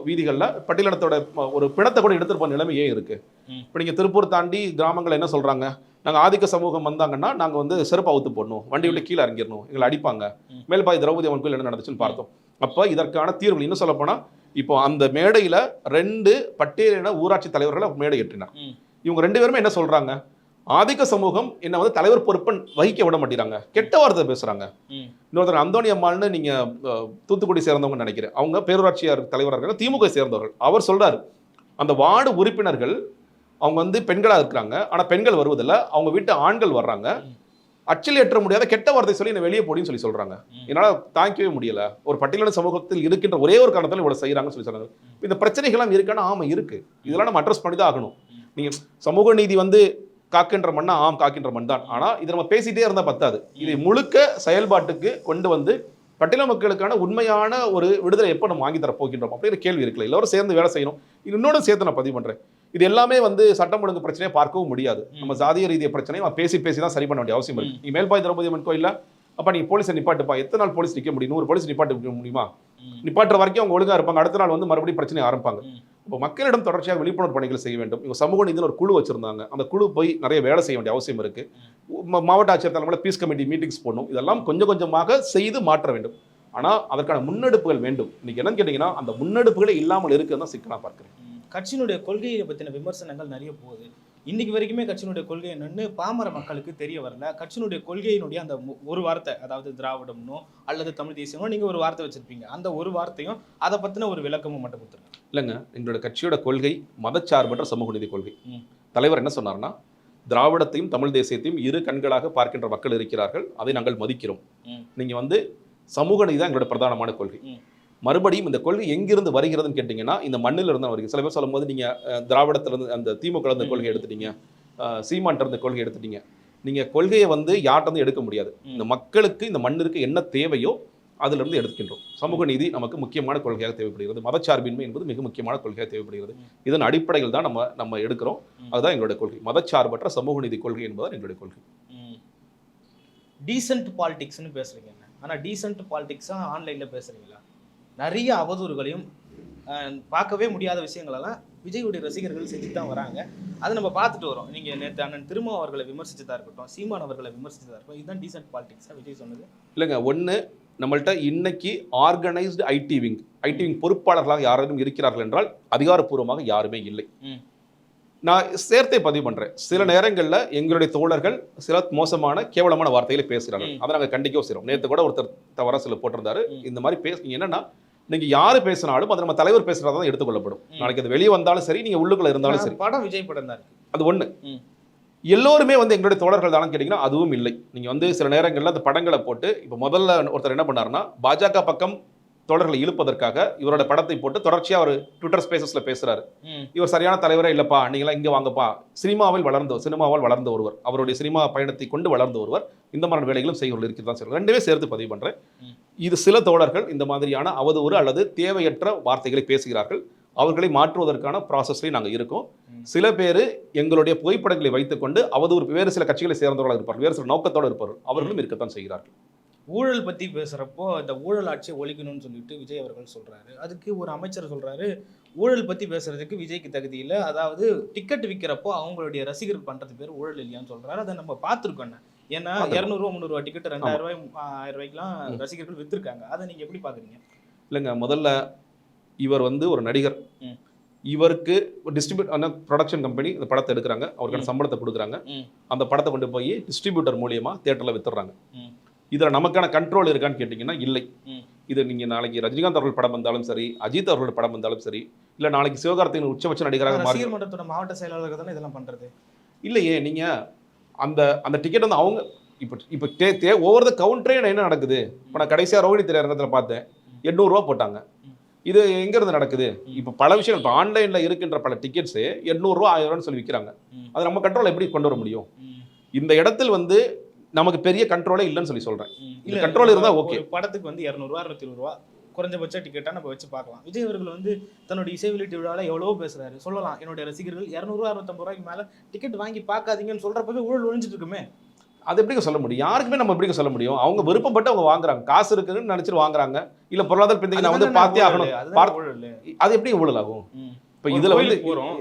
Speaker 1: வீதிகள்ல பட்டியலினத்தோட ஒரு பிணத்தை கூட எடுத்துட்டு போன நிலைமை ஏன் இருக்கு? இப்ப நீங்க திருப்பூர் தாண்டி கிராமங்கள் என்ன சொல்றாங்க, நாங்க ஆதிக்க சமூகம் வந்தாங்கன்னா நாங்க வந்து செருப்பு அவுத்து போடணும், வண்டி விட்டு கீழே இறங்கிடணும், எங்களை அடிப்பாங்க, மேல்பாய் திரௌபதி அம்மன் கோயில் என்ன நடந்துச்சுன்னு பார்த்தோம். அப்ப இதற்கான தீர்வுகள் இன்னும் சொல்ல போனா, இப்போ அந்த மேடையில 2 பட்டியலின ஊராட்சி தலைவர்களை மேடை ஏற்றினார். இவங்க 2 பேருமே என்ன சொல்றாங்க, ஆதிக்க சமூகம் என்ன வந்து தலைவர் பொறுப்பை வகிக்க விட மாட்டேங்கிறாங்க, கெட்ட வார்த்தை பேசுறாங்க. இன்னொருத்தர் அந்தோணி அம்மாள்னு நீங்க தூத்துக்குடி சேர்ந்தவங்க நினைக்கிறேன், அவங்க பேரூராட்சியார் தலைவராக திமுக சேர்ந்தவர்கள். அவர் சொல்றாரு, அந்த வார்டு உறுப்பினர்கள் அவங்க வந்து பெண்களா இருக்கிறாங்க, ஆனா பெண்கள் வருவதில்லை, அவங்க வீட்டு ஆண்கள் வர்றாங்க, அச்சில் ஏற்ற முடியாத கெட்ட வார்த்தை சொல்லி என்ன வெளியே போடின்னு சொல்றாங்க. என்னால தாங்கிக்கவே முடியல, ஒரு பட்டியலின சமூகத்தில் இருக்கின்ற ஒரே ஒரு காரணத்தால் இவ்வளவு செய்யறாங்கன்னு சொல்றாங்க. இந்த பிரச்சனைகள் எல்லாம் இருக்கானா? ஆமா இருக்கு, இதெல்லாம் நம்ம அட்ரஸ் பண்ணி தான் ஆகணும். நீங்க சமூக நீதி வந்து காக்கின்ற மண்ணா, காக்கின்ற மண் தான். ஆனா இது நம்ம பேசிட்டே இருந்தா பத்தாது, இதை முழுக்க செயல்பாட்டுக்கு கொண்டு வந்து பட்டியல மக்களுக்கான உண்மையான ஒரு விடுதலை எப்போ நம்ம வாங்கி தர போகின்றோம் அப்படிங்கிற கேள்வி இருக்குல்ல. எல்லாரும் சேர்ந்து வேலை செய்யணும். இன்னொன்று சேர்த்து நான் பதிவு பண்றேன், இது எல்லாமே வந்து சட்டம் ஒழுங்கு பிரச்சனையை பார்க்கவும் முடியாது. நம்ம ஜாதிய ரீதிய பிரச்சனையை பேசி தான் சரி பண்ண வேண்டிய அவசியம் இருக்கு. நீ மேல்பாய் திரௌபதி அம்மன் கோயில்ல அப்ப நீ போலீஸை நிப்பாட்டுப்பா, எத்தனை நாள் போலீஸ் நிற்க முடியும்? 100 போலீஸ் நிப்பாட்ட முடியுமா? நிப்பாட்டுற வரைக்கும் அவங்க ஒழுங்கா இருப்பாங்க, அடுத்த நாள் வந்து மறுபடியும் பிரச்சனை ஆரம்பிப்பாங்க. இப்போ மக்களிடம் தொடர்ச்சியாக விழிப்புணர்வு பணிகள் செய்ய வேண்டும். இவங்க சமூக நீதியில் ஒரு குழு வச்சிருந்தாங்க, அந்த குழு போய் நிறைய வேலை செய்ய வேண்டிய அவசியம் இருக்கு. மாவட்ட ஆட்சியர் தலைமையில பீஸ் கமிட்டி மீட்டிங்ஸ் போடணும். இதெல்லாம் கொஞ்சம் கொஞ்சமாக செய்து மாற்ற வேண்டும். ஆனா அதற்கான முன்னெடுப்புகள் வேண்டும். இன்னைக்கு என்னன்னு கேட்டீங்கன்னா, அந்த முன்னெடுப்புகளே இல்லாமல் இருக்குன்னு தான் சிக்கலா பார்க்கிறேன்.
Speaker 2: கட்சியினுடைய கொள்கையை பற்றின விமர்சனங்கள் நிறைய போகுது. இன்னைக்கு வரைக்குமே கட்சியினுடைய கொள்கை என்னன்னு பாமர மக்களுக்கு தெரிய வரல. கட்சியினுடைய கொள்கையினுடைய அந்த ஒரு வார்த்தை, அதாவது திராவிடம்னோ அல்லது தமிழ் தேசியமோ நீங்க ஒரு வார்த்தை வச்சிருப்பீங்க, அந்த ஒரு வார்த்தையும் அதை பத்தின ஒரு விளக்கமும் மட்டும் கொடுத்துருங்க.
Speaker 1: இல்லைங்க, எங்களோட கட்சியோட கொள்கை மதச்சார்பற்ற சமூக நீதி கொள்கை. தலைவர் என்ன சொன்னார்னா, திராவிடத்தையும் தமிழ் தேசியத்தையும் இரு கண்களாக பார்க்கின்ற மக்கள் இருக்கிறார்கள், அதை நாங்கள் மதிக்கிறோம். நீங்க வந்து சமூக நீதி தான் எங்களோட பிரதானமான கொள்கை. மறுபடியும் இந்த கொள்கை எங்கிருந்து வருகிறதுன்னு கேட்டீங்கன்னா, இந்த மண்ணில் இருந்து வருகிறது. சில பேர் சொல்லும் போது நீங்க திராவிடத்திலிருந்து அந்த திமுக இருந்த கொள்கை எடுத்துட்டீங்க, சீமான் இருந்த கொள்கை எடுத்துட்டீங்க. நீங்க கொள்கையை வந்து யார்கிட்ட எடுக்க முடியாது. இந்த மக்களுக்கு இந்த மண்ணிற்கு என்ன தேவையோ அதிலிருந்து எடுக்கின்றோம். சமூக நீதி நமக்கு முக்கியமான கொள்கையாக தேவைப்படுகிறது. மதச்சார்பின்மை என்பது மிக முக்கியமான கொள்கையாக தேவைப்படுகிறது. இதன் அடிப்படையில் தான் நம்ம எடுக்கிறோம். அதுதான் எங்களுடைய கொள்கை. மதச்சார்பற்ற சமூக நீதி கொள்கை என்பதுதான் எங்களுடைய கொள்கை.
Speaker 2: டீசென்ட் பாலிடிக்ஸ்னு பேசுறீங்க, ஆனா டீசென்ட் பாலிடிக்ஸா ஆன்லைன்ல பேசுறீங்களா? நிறைய அவதூறுகளையும் பார்க்கவே முடியாத விஷயங்களெல்லாம் விஜயுடைய ரசிகர்கள் செஞ்சுட்டு தான் வராங்க. அதை நம்ம பார்த்துட்டு வரோம். நீங்க நேற்று அண்ணன் திரும்ப அவர்களை விமர்சிச்சதா இருக்கட்டும், சீமான் அவர்களை விமர்சிச்சதா இருக்கட்டும், இதுதான் டீசென்ட் பாலிடிக்ஸா விஜய் சொன்னது?
Speaker 1: இல்லைங்க, ஒன்று நம்மள்ட்ட இன்னைக்கு ஆர்கனைஸ்டு ஐடி விங் பொறுப்பாளர்களாக யாரும் இருக்கிறார்கள் என்றால் அதிகாரப்பூர்வமாக யாருமே இல்லை. நான் சேர்த்தே பதிவு பண்றேன். சில நேரங்களில் எங்களுடைய தோழர்கள் சில மோசமான கேவலமான வார்த்தைகளை பேசுறாங்க. அதை நாங்கள் கண்டிக்கவும் செய்றோம். நேற்று கூட ஒருத்தர் தவறா சில போட்டிருந்தாரு. இந்த மாதிரி பேசுறீங்க என்னன்னா, நீங்க யாரு பேசினாலும் அது நம்ம தலைவர் பேசுறதான் எடுத்துக்கொள்ளப்படும். நாளைக்கு அது வெளியே வந்தாலும் சரி, நீங்க உள்ளுக்குள்ள இருந்தாலும் சரி.
Speaker 2: படம் விஜய் படம் தான் இருக்கு.
Speaker 1: அது ஒண்ணு. எல்லோருமே எங்களுடைய தோழர்கள் தானே கேட்டீங்கன்னா அதுவும் இல்லை. நீங்க சில நேரங்கள்ல அந்த படங்களை போட்டு இப்ப முதல்ல ஒருத்தர் என்ன பண்ணாருன்னா, பாஜக பக்கம் தோழர்களை இழுப்பதற்காக இவரோட படத்தை போட்டு தொடர்ச்சியா அவர் ட்விட்டர் ஸ்பேசஸ்ல பேசுறாரு. இவர் சரியான தலைவரே இல்லப்பா, நீங்களாம் இங்க வாங்கப்பா. சினிமாவால் வளர்ந்த ஒருவர், அவருடைய சினிமா பயணத்தை கொண்டு வளர்ந்த ஒருவர். இந்த மாதிரி வேலைகளும் செய்வர்கள் இருக்கிறதான் செய்வார். ரெண்டுமே சேர்த்து பதிவு பண்றேன். இது சில தோழர்கள் இந்த மாதிரியான அவதூறு அல்லது தேவையற்ற வார்த்தைகளை பேசுகிறார்கள். அவர்களை மாற்றுவதற்கான ப்ராசஸ்லேயும் நாங்கள் இருக்கோம். சில பேர் எங்களுடைய புகைப்படங்களை வைத்துக்கொண்டு அவதூறு வேறு சில கட்சிகளை சேர்ந்தவர்களாக இருப்பார்கள், வேறு சில நோக்கத்தோடு இருப்பார்கள். அவர்களும் இருக்கத்தான் செய்கிறார்கள்.
Speaker 2: ஊழல் பற்றி பேசுகிறப்போ இந்த ஊழல் ஆட்சியை ஒழிக்கணும்னு சொல்லிட்டு விஜய் அவர்கள் சொல்கிறாரு. அதுக்கு ஒரு அமைச்சர் சொல்கிறாரு, ஊழல் பற்றி பேசுறதுக்கு விஜய்க்கு தகுதி இல்லை. அதாவது டிக்கெட் விற்கிறப்போ அவங்களுடைய ரசிகர்கள் பண்ணுறது பேர் ஊழல் இல்லையான்னு சொல்கிறாரு. அதை நம்ம பார்த்துருக்கோம். ஏன்னா 200 300 டிக்கெட் 2000 1000 ரூபாய்க்குலாம் ரசிகர்கள் விற்றுருக்காங்க. அதை நீங்கள் எப்படி பார்க்குறீங்க?
Speaker 1: இல்லைங்க, முதல்ல இவர் ஒரு நடிகர். இவருக்கு ப்ரொடக்ஷன் கம்பெனி இந்த படத்தை எடுக்கிறாங்க, அவருக்கான சம்பளத்தை கொடுக்குறாங்க. அந்த படத்தை கொண்டு போய் டிஸ்ட்ரிபியூட்டர் மூலியமாக தியேட்டரில் வித்துடுறாங்க. இதில் நமக்கான கண்ட்ரோல் இருக்கான்னு கேட்டிங்கன்னா இல்லை. இது நீங்கள் நாளைக்கு ரஜினிகாந்த் அவர்கள் படம் வந்தாலும் சரி, அஜித் அவர்களோட படம் வந்தாலும் சரி, இல்லை நாளைக்கு சிவகார்த்திகேயன் உச்சபட்ச நடிகராக
Speaker 2: மன்றத்தோட மாவட்ட செயலாளர்கள் தானே இதெல்லாம் பண்ணுறது.
Speaker 1: இல்லையே, நீங்கள் அந்த டிக்கெட் அவங்க இப்போ ஒவ்வொரு கவுண்டரே என்ன நடக்குது. இப்போ நான் கடைசியாக ரோஹிணி திரையரங்கத்தில் பார்த்தேன், 800 ரூபா போட்டாங்க. இது எங்கேருந்து நடக்குது? இப்போ பல விஷயங்கள், இப்போ ஆன்லைனில் இருக்கின்ற பல டிக்கெட்ஸு 800 ரூபா 1000 ரூபான்னு சொல்லி விற்கிறாங்க. அது நம்ம கண்ட்ரோல் எப்படி கொண்டு வர முடியும்? இந்த இடத்தில் நமக்கு பெரிய கண்ட்ரோலே இல்லைன்னு சொல்லி சொல்றேன். இல்ல கண்ட்ரோல் இருந்தா ஓகே.
Speaker 2: படத்துக்கு 200 ரூபா 220 ரூபா குறைஞ்சபட்ச டிக்கெட்டா நம்ம வச்சு பார்க்கலாம். விஜய் அவர்கள் தன்னுடைய இசை வெளியீட்டு விழாவில் எவ்வளவோ பேசுறாரு. சொல்லலாம், என்னுடைய ரசிகர்கள் 200 ரூபா 250 ரூபாய்க்கு மேல டிக்கெட் வாங்கி பார்க்காதீங்கன்னு சொல்றப்பவே ஊழல் ஒழிஞ்சிட்டு இருக்குமே.
Speaker 1: அது எப்படி சொல்ல முடியும்? யாருக்குமே நம்ம எப்படி சொல்ல முடியும்? அவங்க விருப்பப்பட்டு அவங்க வாங்குறாங்க, காசு இருக்குன்னு நினைச்சிட்டு வாங்குறாங்க. இல்ல பொருளாதார பிந்தைக்கு நான் பார்த்தே ஆகணும். அது எப்படி ஊழல் ஆகும்? இப்ப இதுல
Speaker 2: போறோம்,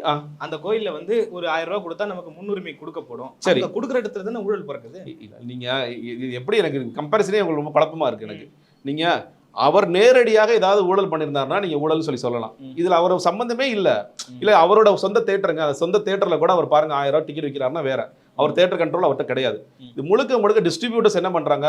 Speaker 2: அந்த கோயில்ல ஒரு 1000 ரூபாய் கொடுத்தா நமக்கு முன்னுரிமை கொடுக்கப்படும். சரி, கொடுக்குற இடத்துல தானே ஊழல் பிறக்குது.
Speaker 1: நீங்க எப்படி, எனக்கு கம்பேரிசனே உங்களுக்கு ரொம்ப குழப்பமா இருக்கு எனக்கு. நீங்க அவர் நேரடியாக ஏதாவது ஊழல் பண்ணியிருந்தாருன்னா நீங்க ஊழல் சொல்லலாம். இதுல அவர் சம்பந்தமே இல்ல. அவரோட சொந்த தேட்டருங்க, சொந்த தேட்டர்ல கூட அவர் பாருங்க 1000 ரூபாய் டிக்கெட் விற்கிறாருன்னா வேற. அவர் தேட்டர் கண்ட்ரோல் அவர்கிட்ட கிடையாது. இது முழுக்க டிஸ்ட்ரிபியூட்டர்ஸ் என்ன பண்றாங்க,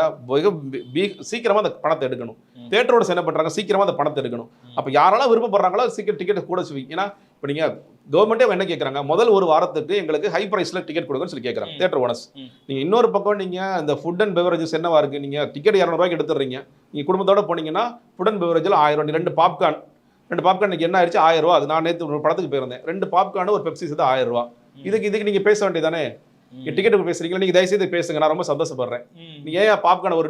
Speaker 1: சீக்கிரமா அந்த பணத்தை எடுக்கணும். தேட்டரோட என்ன பண்றாங்க, சீக்கிரமா அந்த பணத்தை எடுக்கணும். அப்ப யாரெல்லாம் விருப்பப்படுறாங்களோ சீக்கிரம் டிக்கெட் கூட சொல்லுவீங்க. ஏன்னா இப்ப நீங்க கவர்மெண்டே என்ன கேட்கறாங்க, முதல் ஒரு வாரத்துக்கு எங்களுக்கு ஹை பிரைஸ்ல டிக்கெட் கொடுங்கன்னு சொல்லி கேட்கறாங்க தேட்டர் ஓனர்ஸ். நீங்க இன்னொரு பக்கம் நீங்க இந்த ஃபுட் அண்ட் பெவரேஜஸ் என்னவா இருக்கு, நீங்க டிக்கெட் 200 ரூபாய்க்கு எடுத்துறீங்க. நீங்க குடும்பத்தோட போனீங்கன்னா ஃபுட் அண்ட் பெவரேஜில் 1000, 2 பாப்கார்ன் இன்னைக்கு என்ன ஆயிடுச்சு 1000 ரூபா. அது நான் நேற்று ஒரு படத்துக்கு போயிருந்தேன், 2 பாப்கார்ன் ஒரு பெப்சி சேர்த்து 1000 ரூபா. இதுக்கு நீங்க பேச வேண்டியதானே? டிக்கெட் பேசுறீங்களா, நீங்க தயவுசெய்து பேசுங்க, நான் ரொம்ப சந்தோஷப்படுறேன். நீங்க ஏன் பாப்கார்ன் ஒரு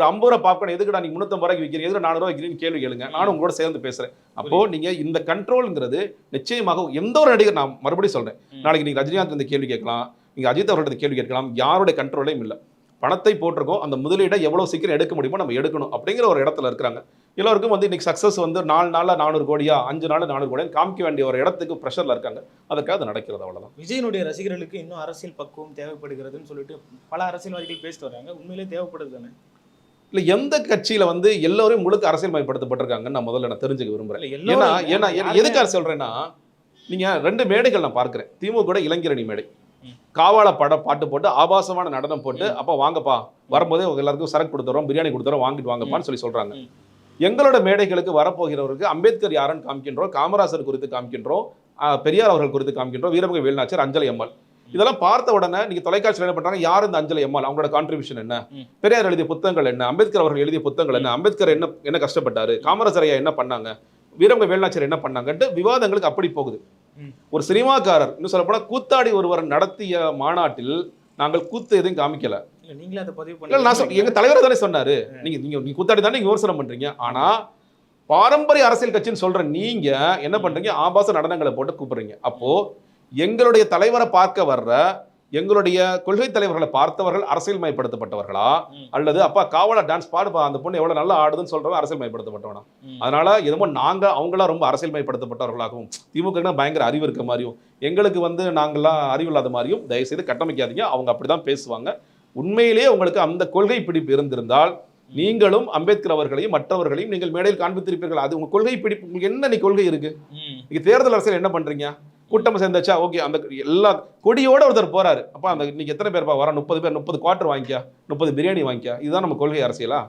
Speaker 1: 50 ரூபா பாப்கார்ன் எதுக்குடா நீங்க 350 ரூபாய்க்கு விற்கிறீங்க, எதுக்கு 400 ரூபாய் விற்கிறீங்க கேள்வி கேளுங்க. நானும் உங்களோட சேர்ந்து பேசுறேன். அப்போ நீங்க இந்த கண்ட்ரோல்ங்கிறது நிச்சயமாக எந்த ஒரு நடிகர், நான் மறுபடியும் சொல்றேன், நாளைக்கு நீங்க ரஜினிகாந்த் இந்த கேள்வி கேட்கலாம், நீங்க அஜித் அவர்களோட கேள்வி கேட்கலாம், யாருடைய கண்ட்ரோலையும் இல்லை. பணத்தை போட்டிருக்கோம், அந்த முதலீடை எவ்வளவு சீக்கிரம் எடுக்க முடியுமோ நம்ம எடுக்கணும் அப்படிங்கிற ஒரு இடத்துல இருக்கிறாங்க. எல்லாருக்கும் இன்னைக்கு சக்சஸ் 4 நாள்ல 400 கோடியா 5 நாள்ல 400 கோடியா காமிக்க வேண்டிய ஒரு இடத்துக்கு ப்ரெஷர்ல இருக்காங்க. அதுக்காக அது நடக்கிறது, அவ்வளவுதான்.
Speaker 2: விஜயனுடைய ரசிகர்களுக்கு இன்னும் அரசியல் பக்குவம் தேவைப்படுகிறதுன்னு சொல்லிட்டு பல அரசியல்வாதிகள் பேசிட்டு வராங்க. உண்மையிலே தேவைப்படுது தானே? இல்ல
Speaker 1: எந்த கட்சியில எல்லாரும் முழுக்க அரசியல் மயப்படுத்தப்பட்டிருக்காங்கன்னு நான் முதல்ல தெரிஞ்சுக்க விரும்புறேன். ஏன்னா எதுக்காக சொல்றேன்னா, நீங்க 2 மேடைகள் நான் பார்க்கிறேன். திமுக இளைஞரணி மேடை, காவால பாட்டு போட்டு ஆபாசமான நடனம் போட்டு, அப்ப வாங்கப்பா வரும்போதே எல்லாருக்கும் சரக்கு கொடுத்துறோம், பிரியாணி கொடுத்துறோம், வாங்கிட்டு வாங்கப்பான்னு சொல்லி சொல்றாங்க. எங்களோட மேடைகளுக்கு வரப்போகிறவருக்கு அம்பேத்கர் யாருன்னு காமிக்கின்றோம், காமராசர் குறித்து காமிக்கின்றோம், பெரியார் அவர்கள் குறித்து காமிக்கின்றோம், வீரமகை வேலுநாச்சியார், அஞ்சலி அம்மாள். இதெல்லாம் பார்த்த உடனே நீங்க தொலைக்காட்சியில் என்ன பண்றாங்க, யார் இந்த அஞ்சலி அம்மாள், அவங்களோட கான்ட்ரிபியூஷன் என்ன, பெரியார் எழுதிய புத்தகங்கள் என்ன, அம்பேத்கர் அவர்கள் எழுதிய புத்தகங்கள் என்ன, அம்பேத்கர் என்ன கஷ்டப்பட்டாரு, காமராசர் ஐயா என்ன பண்ணாங்க, வீரமகை வேலுநாச்சியார் என்ன பண்ணாங்கன்ட்டு விவாதங்களுக்கு அப்படி போகுது. ஒரு சினிமாக்காரர், இன்னும் சொல்ல போனா கூத்தாடி ஒருவர் நடத்திய மாநாட்டில் நாங்கள் கூத்து எதுவும் காமிக்கல.
Speaker 2: நீங்களே அதை பதிவு
Speaker 1: இல்ல நான்
Speaker 2: பண்ணி
Speaker 1: எங்க தலைவர் தானே சொன்னாரு. நீங்க கூத்தாடி தானே விமர்சனம் பண்றீங்க. ஆனா பாரம்பரிய அரசியல் கட்சின்னு சொல்ற நீங்க என்ன பண்றீங்க? ஆபாச நடனங்களை போட்டு கூப்பிடுறீங்க. அப்போ எங்களுடைய தலைவரை பார்க்க வர்ற எங்களுடைய கொள்கை தலைவர்களை பார்த்தவர்கள் அரசியல் மயப்படுத்தப்பட்டவர்களா, அல்லது அப்பா காவலா டான்ஸ் பாடுப்பா அந்த பொண்ணு எவ்வளவு நல்லா ஆடுதுன்னு சொல்றவங்க அரசியல் மயப்படுத்தப்பட்டவனா? அதனால எதுமோ நாங்க அவங்களாம் ரொம்ப அரசியல் மயப்படுத்தப்பட்டவர்களாகவும் திமுக பயங்கர அறிவு இருக்க மாதிரியும் எங்களுக்கு நாங்களாம் அறிவு இல்லாத மாதிரியும் தயவு செய்து கட்டமைக்காதீங்க. அவங்க அப்படிதான் பேசுவாங்க. உண்மையிலேயே உங்களுக்கு அந்த கொள்கை பிடிப்பு இருந்திருந்தால் நீங்களும் அம்பேத்கர் அவர்களையும் மற்றவர்களையும் நீங்கள் மேடையில் காண்பித்திருப்பீர்கள். அது உங்க கொள்கை பிடிப்பு. உங்களுக்கு என்ன கொள்கை இருக்கு? நீங்க தேர்தல் அரசியல் என்ன பண்றீங்க? கூட்டம் சேர்ந்தாச்சா ஓகே, அந்த எல்லா கொடியோட ஒருத்தர் போறாரு. அப்ப அந்த நீங்க எத்தனை பேர் வர? 30 பேர், 30 குவார்டர் வாங்கிக்கா, 30 பிரியாணி வாங்கிக்கா. இதுதான் நம்ம கொள்கை அரசியலா?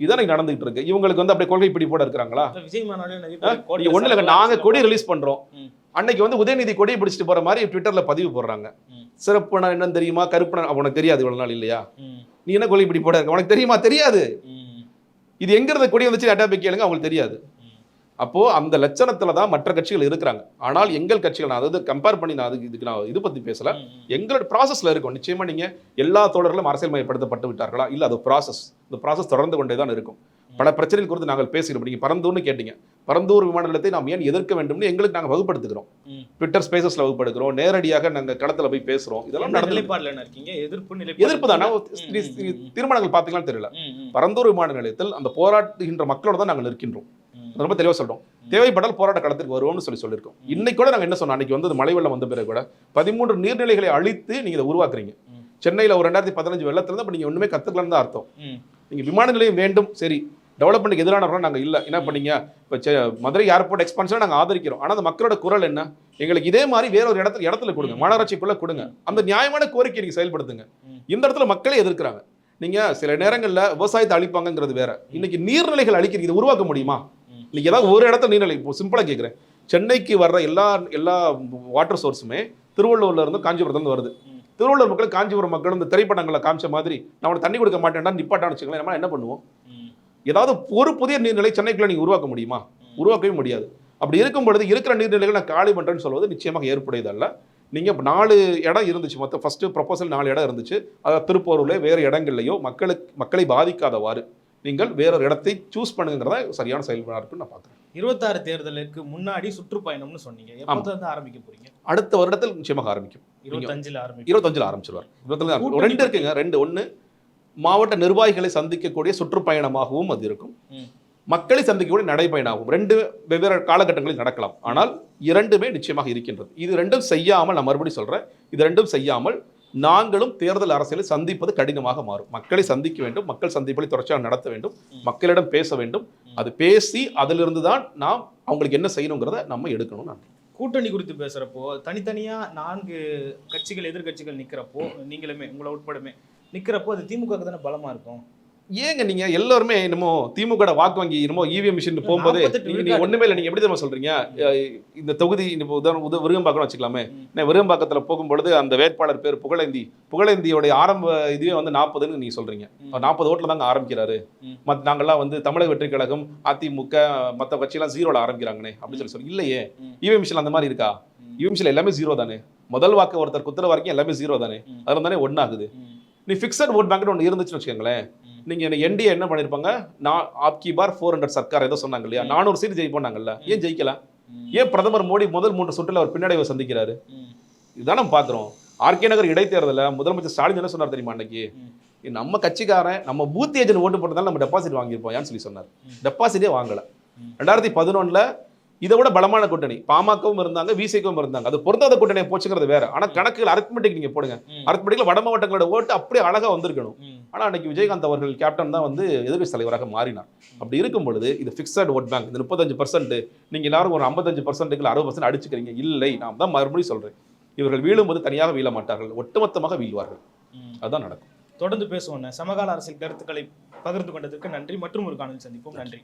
Speaker 1: இதான் நடந்துகிட்டு இருக்கு. இவங்களுக்கு அப்படியே கொள்கை பிடிப்போட இருக்கிறாங்களா?
Speaker 2: விஜய்
Speaker 1: ஒண்ணு இல்ல, நாங்க கொடி ரிலீஸ் பண்றோம், அன்னைக்கு உதயநிதி கொடியை பிடிச்சிட்டு போற மாதிரி ட்விட்டர்ல பதிவு போடுறாங்க. சிறப்புனா என்னன்னு தெரியுமா? கருப்புனா உனக்கு தெரியாது இவ்வளவு நாள் இல்லையா? நீ என்ன கொள்கை பிடிப்போட இருக்க? உனக்கு தெரியுமா? தெரியாது. இது எங்க இருந்த கொடி வந்துச்சு அட்டா போய் கேளுங்க, அவங்களுக்கு தெரியாது. அப்போ அந்த லட்சணத்துல தான் மற்ற கட்சிகள் இருக்கிறாங்க. ஆனால் எங்கள் கட்சிகள், நான் அதாவது கம்பேர் பண்ணி நான் இதுக்கு நான் இது பத்தி பேசல. எங்களோட ப்ராசஸ்ல இருக்கும். நிச்சயமா நீங்க எல்லா தோழர்களும் அரசியல் மயப்படுத்தப்பட்டு விட்டார்களா? இல்ல, அது ப்ராசஸ். இந்த ப்ராசஸ் தொடர்ந்து கொண்டே தான் இருக்கும். பல பிரச்சனைகள் குறித்து நாங்கள் பேசுகிறோம். நீங்க பரந்தூர்னு கேட்டீங்க. பரந்தூர் விமான நிலையத்தை நாம் ஏன் எதிர்க்க வேண்டும்னு எங்களுக்கு நாங்கள் வகுப்படுத்துகிறோம். ட்விட்டர் ஸ்பேசஸ்ல வகுப்படுக்கிறோம், நேரடியாக நாங்கள் களத்துல போய் பேசுறோம். இதெல்லாம் எதிர்ப்பு தான். தீர்மானங்கள் பார்த்தீங்கன்னா தெரியல. பரந்தூர் விமான நிலையத்தில் அந்த போராடுகின்ற மக்களோட தான் நாங்கள் இருக்கின்றோம். ரொம்ப தெளிவாக சொல்றோம். தேவைப்பட்டால் போராட்ட களத்திற்கு வருவோம்னு சொல்லியிருக்கோம். இன்னைக்கு கூட நாங்கள் என்ன சொன்னோம்? அன்னைக்கு மழை வெள்ளம் வந்த பிறகு கூட 13 நீர்நிலைகளை அழித்து நீங்க இதை உருவாக்குறீங்க. சென்னையில் ஒரு 2015 வெள்ளத்துல இருந்து நீங்க ஒண்ணுமே கத்துக்கலன்னு தான் அர்த்தம். நீங்க விமான நிலையம் வேண்டும், சரி, டெவலப்மெண்ட்டுக்கு எதிரானவர்கள் நாங்கள் இல்லை. என்ன பண்ணீங்க? இப்போ மதுரை ஏர்போர்ட் எக்ஸ்பான்ஷன் நாங்கள் ஆதரிக்கிறோம். ஆனால் அந்த மக்களோட குரல் என்ன? எங்களுக்கு இதே மாதிரி வேற ஒரு இடத்துல கொடுங்க, மாநகராட்சிக்குள்ள கொடுங்க. அந்த நியாயமான கோரிக்கை நீங்க செயல்படுத்துங்க. இந்த இடத்துல மக்களே எதிர்க்கிறாங்க. நீங்க சில நேரங்களில் விவசாயத்தை அழிப்பாங்கிறது வேற. இன்னைக்கு நீர்நிலைகள் அழிக்கிறீங்க, இதை உருவாக்க முடியுமா? இன்னைக்கு ஏதாவது ஒரு இடத்துல நீர்நிலை, இப்போ சிம்பிளா கேட்குறேன், சென்னைக்கு வர்ற எல்லா வாட்டர் சோர்ஸுமே திருவள்ளூர்ல இருந்து காஞ்சிபுரத்துல இருந்து வருது. திருவள்ளூர் மக்கள் காஞ்சிபுரம் மக்கள் இந்த திரைப்படங்களை காமிச்ச மாதிரி நான் தண்ணி கொடுக்க மாட்டேன்டா நிப்பாட்டான்னு வச்சுக்கலாம். நம்ம என்ன பண்ணுவோம்? ஏதாவது ஒரு புதிய நீர்நிலை சென்னைக்குள்ள நீங்க உருவாக்க முடியுமா? உருவாக்கவே முடியாது. அப்படி இருக்கும் பொழுது இருக்கிற நீர்நிலைகளை நான் காலி பண்றேன்னு சொல்வது நிச்சயமாக ஏற்புடையதல்ல. நீங்க 4 இடம் இருந்துச்சு, மொத்தம் ஃபர்ஸ்ட் ப்ரொபோசல் 4 இடம் இருந்துச்சு. அதாவது திருப்பூர்ல வேறு இடங்கள்லையோ மக்களை பாதிக்காதவாறு நீங்கள் வேறொரு இடத்தை சூஸ் பண்ணுங்கிறதா சரியான செயல்பாடு இருக்குன்னு நான் பார்க்குறேன்.
Speaker 2: 26 தேர்தலுக்கு முன்னாடி சுற்றுப்பயணம்னு சொன்னீங்க. எப்போ ஆரம்பிக்க போறீங்க?
Speaker 1: அடுத்த வருடத்தில் நிச்சயமாக ஆரம்பிக்கும். 25 ஆரம்பிச்சிருவார். 2 இருக்குங்க. 1 மாவட்ட நிர்வாகிகளை சந்திக்கக்கூடிய சுற்றுப்பயணமாகவும் அது இருக்கும், மக்களை சந்திக்கக்கூடிய நடைப்பயணமாகவும். 2 வெவ்வேறு காலகட்டங்களில் நடக்கலாம். ஆனால் 2மே நிச்சயமாக இருக்கின்றது. இது 2ம் செய்யாமல், நான் மறுபடியும் சொல்றேன், இது 2ம் செய்யாமல் நாங்களும் தேர்தல் அரசியலை சந்திப்பது கடினமாக மாறும். மக்களை சந்திக்க வேண்டும், மக்கள் சந்திப்புகளை தொடர்ச்சியாக நடத்த வேண்டும், மக்களிடம் பேச வேண்டும். அது பேசி அதிலிருந்து தான் நாம் அவங்களுக்கு என்ன செய்யணுங்கிறத நம்ம எடுக்கணும். நான்
Speaker 2: கூட்டணி குறித்து பேசுறப்போ தனித்தனியா 4 கட்சிகள் எதிர்கட்சிகள் நிக்கிறப்போ, நீங்களுமே உங்களை உட்படமே நிக்கிறப்போ அது திமுக தானே பலமா இருக்கும்.
Speaker 1: ஏங்க நீங்க எல்லாருமே என்னமோ திமுக வாக்கு வங்கி என்னமோ இவிஎம் மிஷின் போகும்போது நீங்க ஒண்ணுமே இல்லை. நீங்க எப்படி தெரியுமா சொல்றீங்க? இந்த தொகுதி விருகம்பாக்கம் வச்சுக்கலாமே. விருகம்பாக்கத்துல போகும்பொழுது அந்த வேட்பாளர் பேர் புகழேந்தியோடைய ஆரம்ப இதுவே 40ன்னு நீங்க சொல்றீங்க. 40 ஓட்டுல தாங்க ஆரம்பிக்கிறாரு. நாங்கெல்லாம் தமிழக வெற்றி கழகம், அதிமுக, மற்ற கட்சியெல்லாம் 0ல ஆரம்பிக்கிறாங்கன்னு அப்படின்னு சொல்லி இல்லையே. இவிஎம் மிஷின் அந்த மாதிரி இருக்கா? இவிஎம் மிஷின் எல்லாமே 0 தானே. முதல் வாக்கு ஒருத்தர் குத்துற வரைக்கும் எல்லாமே 0 தானே. அதுல தானே ஒன்னாகுது. நீ ஃபிக்ஸட் ஓட் பேங்க்னு ஒன்று இருந்துச்சுன்னு வச்சுக்கோங்களேன். நீங்க என்டிஏ என்ன பண்ணிருப்பாங்க? ஆப்கி பார் 400 சர்க்கார் ஏதோ சொன்னாங்க இல்லையா? 400 சீட் ஜெயிப்போம்னாங்கல்ல. ஏன் ஜெயிக்கல? ஏன் பிரதமர் மோடி முதல் 3 சுற்றுல அவர் பின்னடைவை சந்திக்கிறாரு? இதுதான் நம்ம பாக்குறோம். ஆர்கே நகர் இடைத்தேர்தலில் முதலமைச்சர் ஸ்டாலின் என்ன சொன்னார் தெரியுமா? அன்னைக்கு நம்ம கட்சிக்காரன் நம்ம பூத் ஏஜென்ட் ஓட்டு போட்டதால நம்ம டெபாசிட் வாங்கியிருப்போம் ஏன்னு சொல்லி சொன்னார். டெபாசிட்டே வாங்கல. 2011 இதை விட பலமான கூட்டணி பாமகவும் இருந்தாங்க, விசிகவும் இருந்தாங்க. அது பொருந்தாத கூட்டணியை போச்சுங்கிறது வேற. ஆனா கணக்குகள் அரித்மெட்டிக் நீங்க போடுங்க. அரித்மெட்டிக்ல வட மாவட்டங்களோட ஓட்டு அப்படியே அழகா வந்திருக்கணும். ஆனா அன்னைக்கு விஜயகாந்த் அவர்கள் கேப்டன் தான் எதிர்க்கட்சி தலைவராக மாறினார். அப்படி இருக்கும் பொழுது இது ஃபிக்ஸட் ஓட் பேங்க். இந்த 35% நீங்க எல்லாரும் ஒரு 55% 60% அடிச்சுக்கிறீங்க. இல்லை, நான் தான் மறுபடியும் சொல்றேன், இவர்கள் வீழும்போது தனியாக வீழ மாட்டார்கள், ஒட்டுமொத்தமாக வீழ்வார்கள். அதுதான் நடக்கும்.
Speaker 2: தொடர்ந்து பேசுவோம். சமகால அரசியல் கருத்துக்களை பகிர்ந்து கொண்டதற்கு நன்றி. மற்றும் ஒரு காணொலி சந்திப்போம். நன்றி.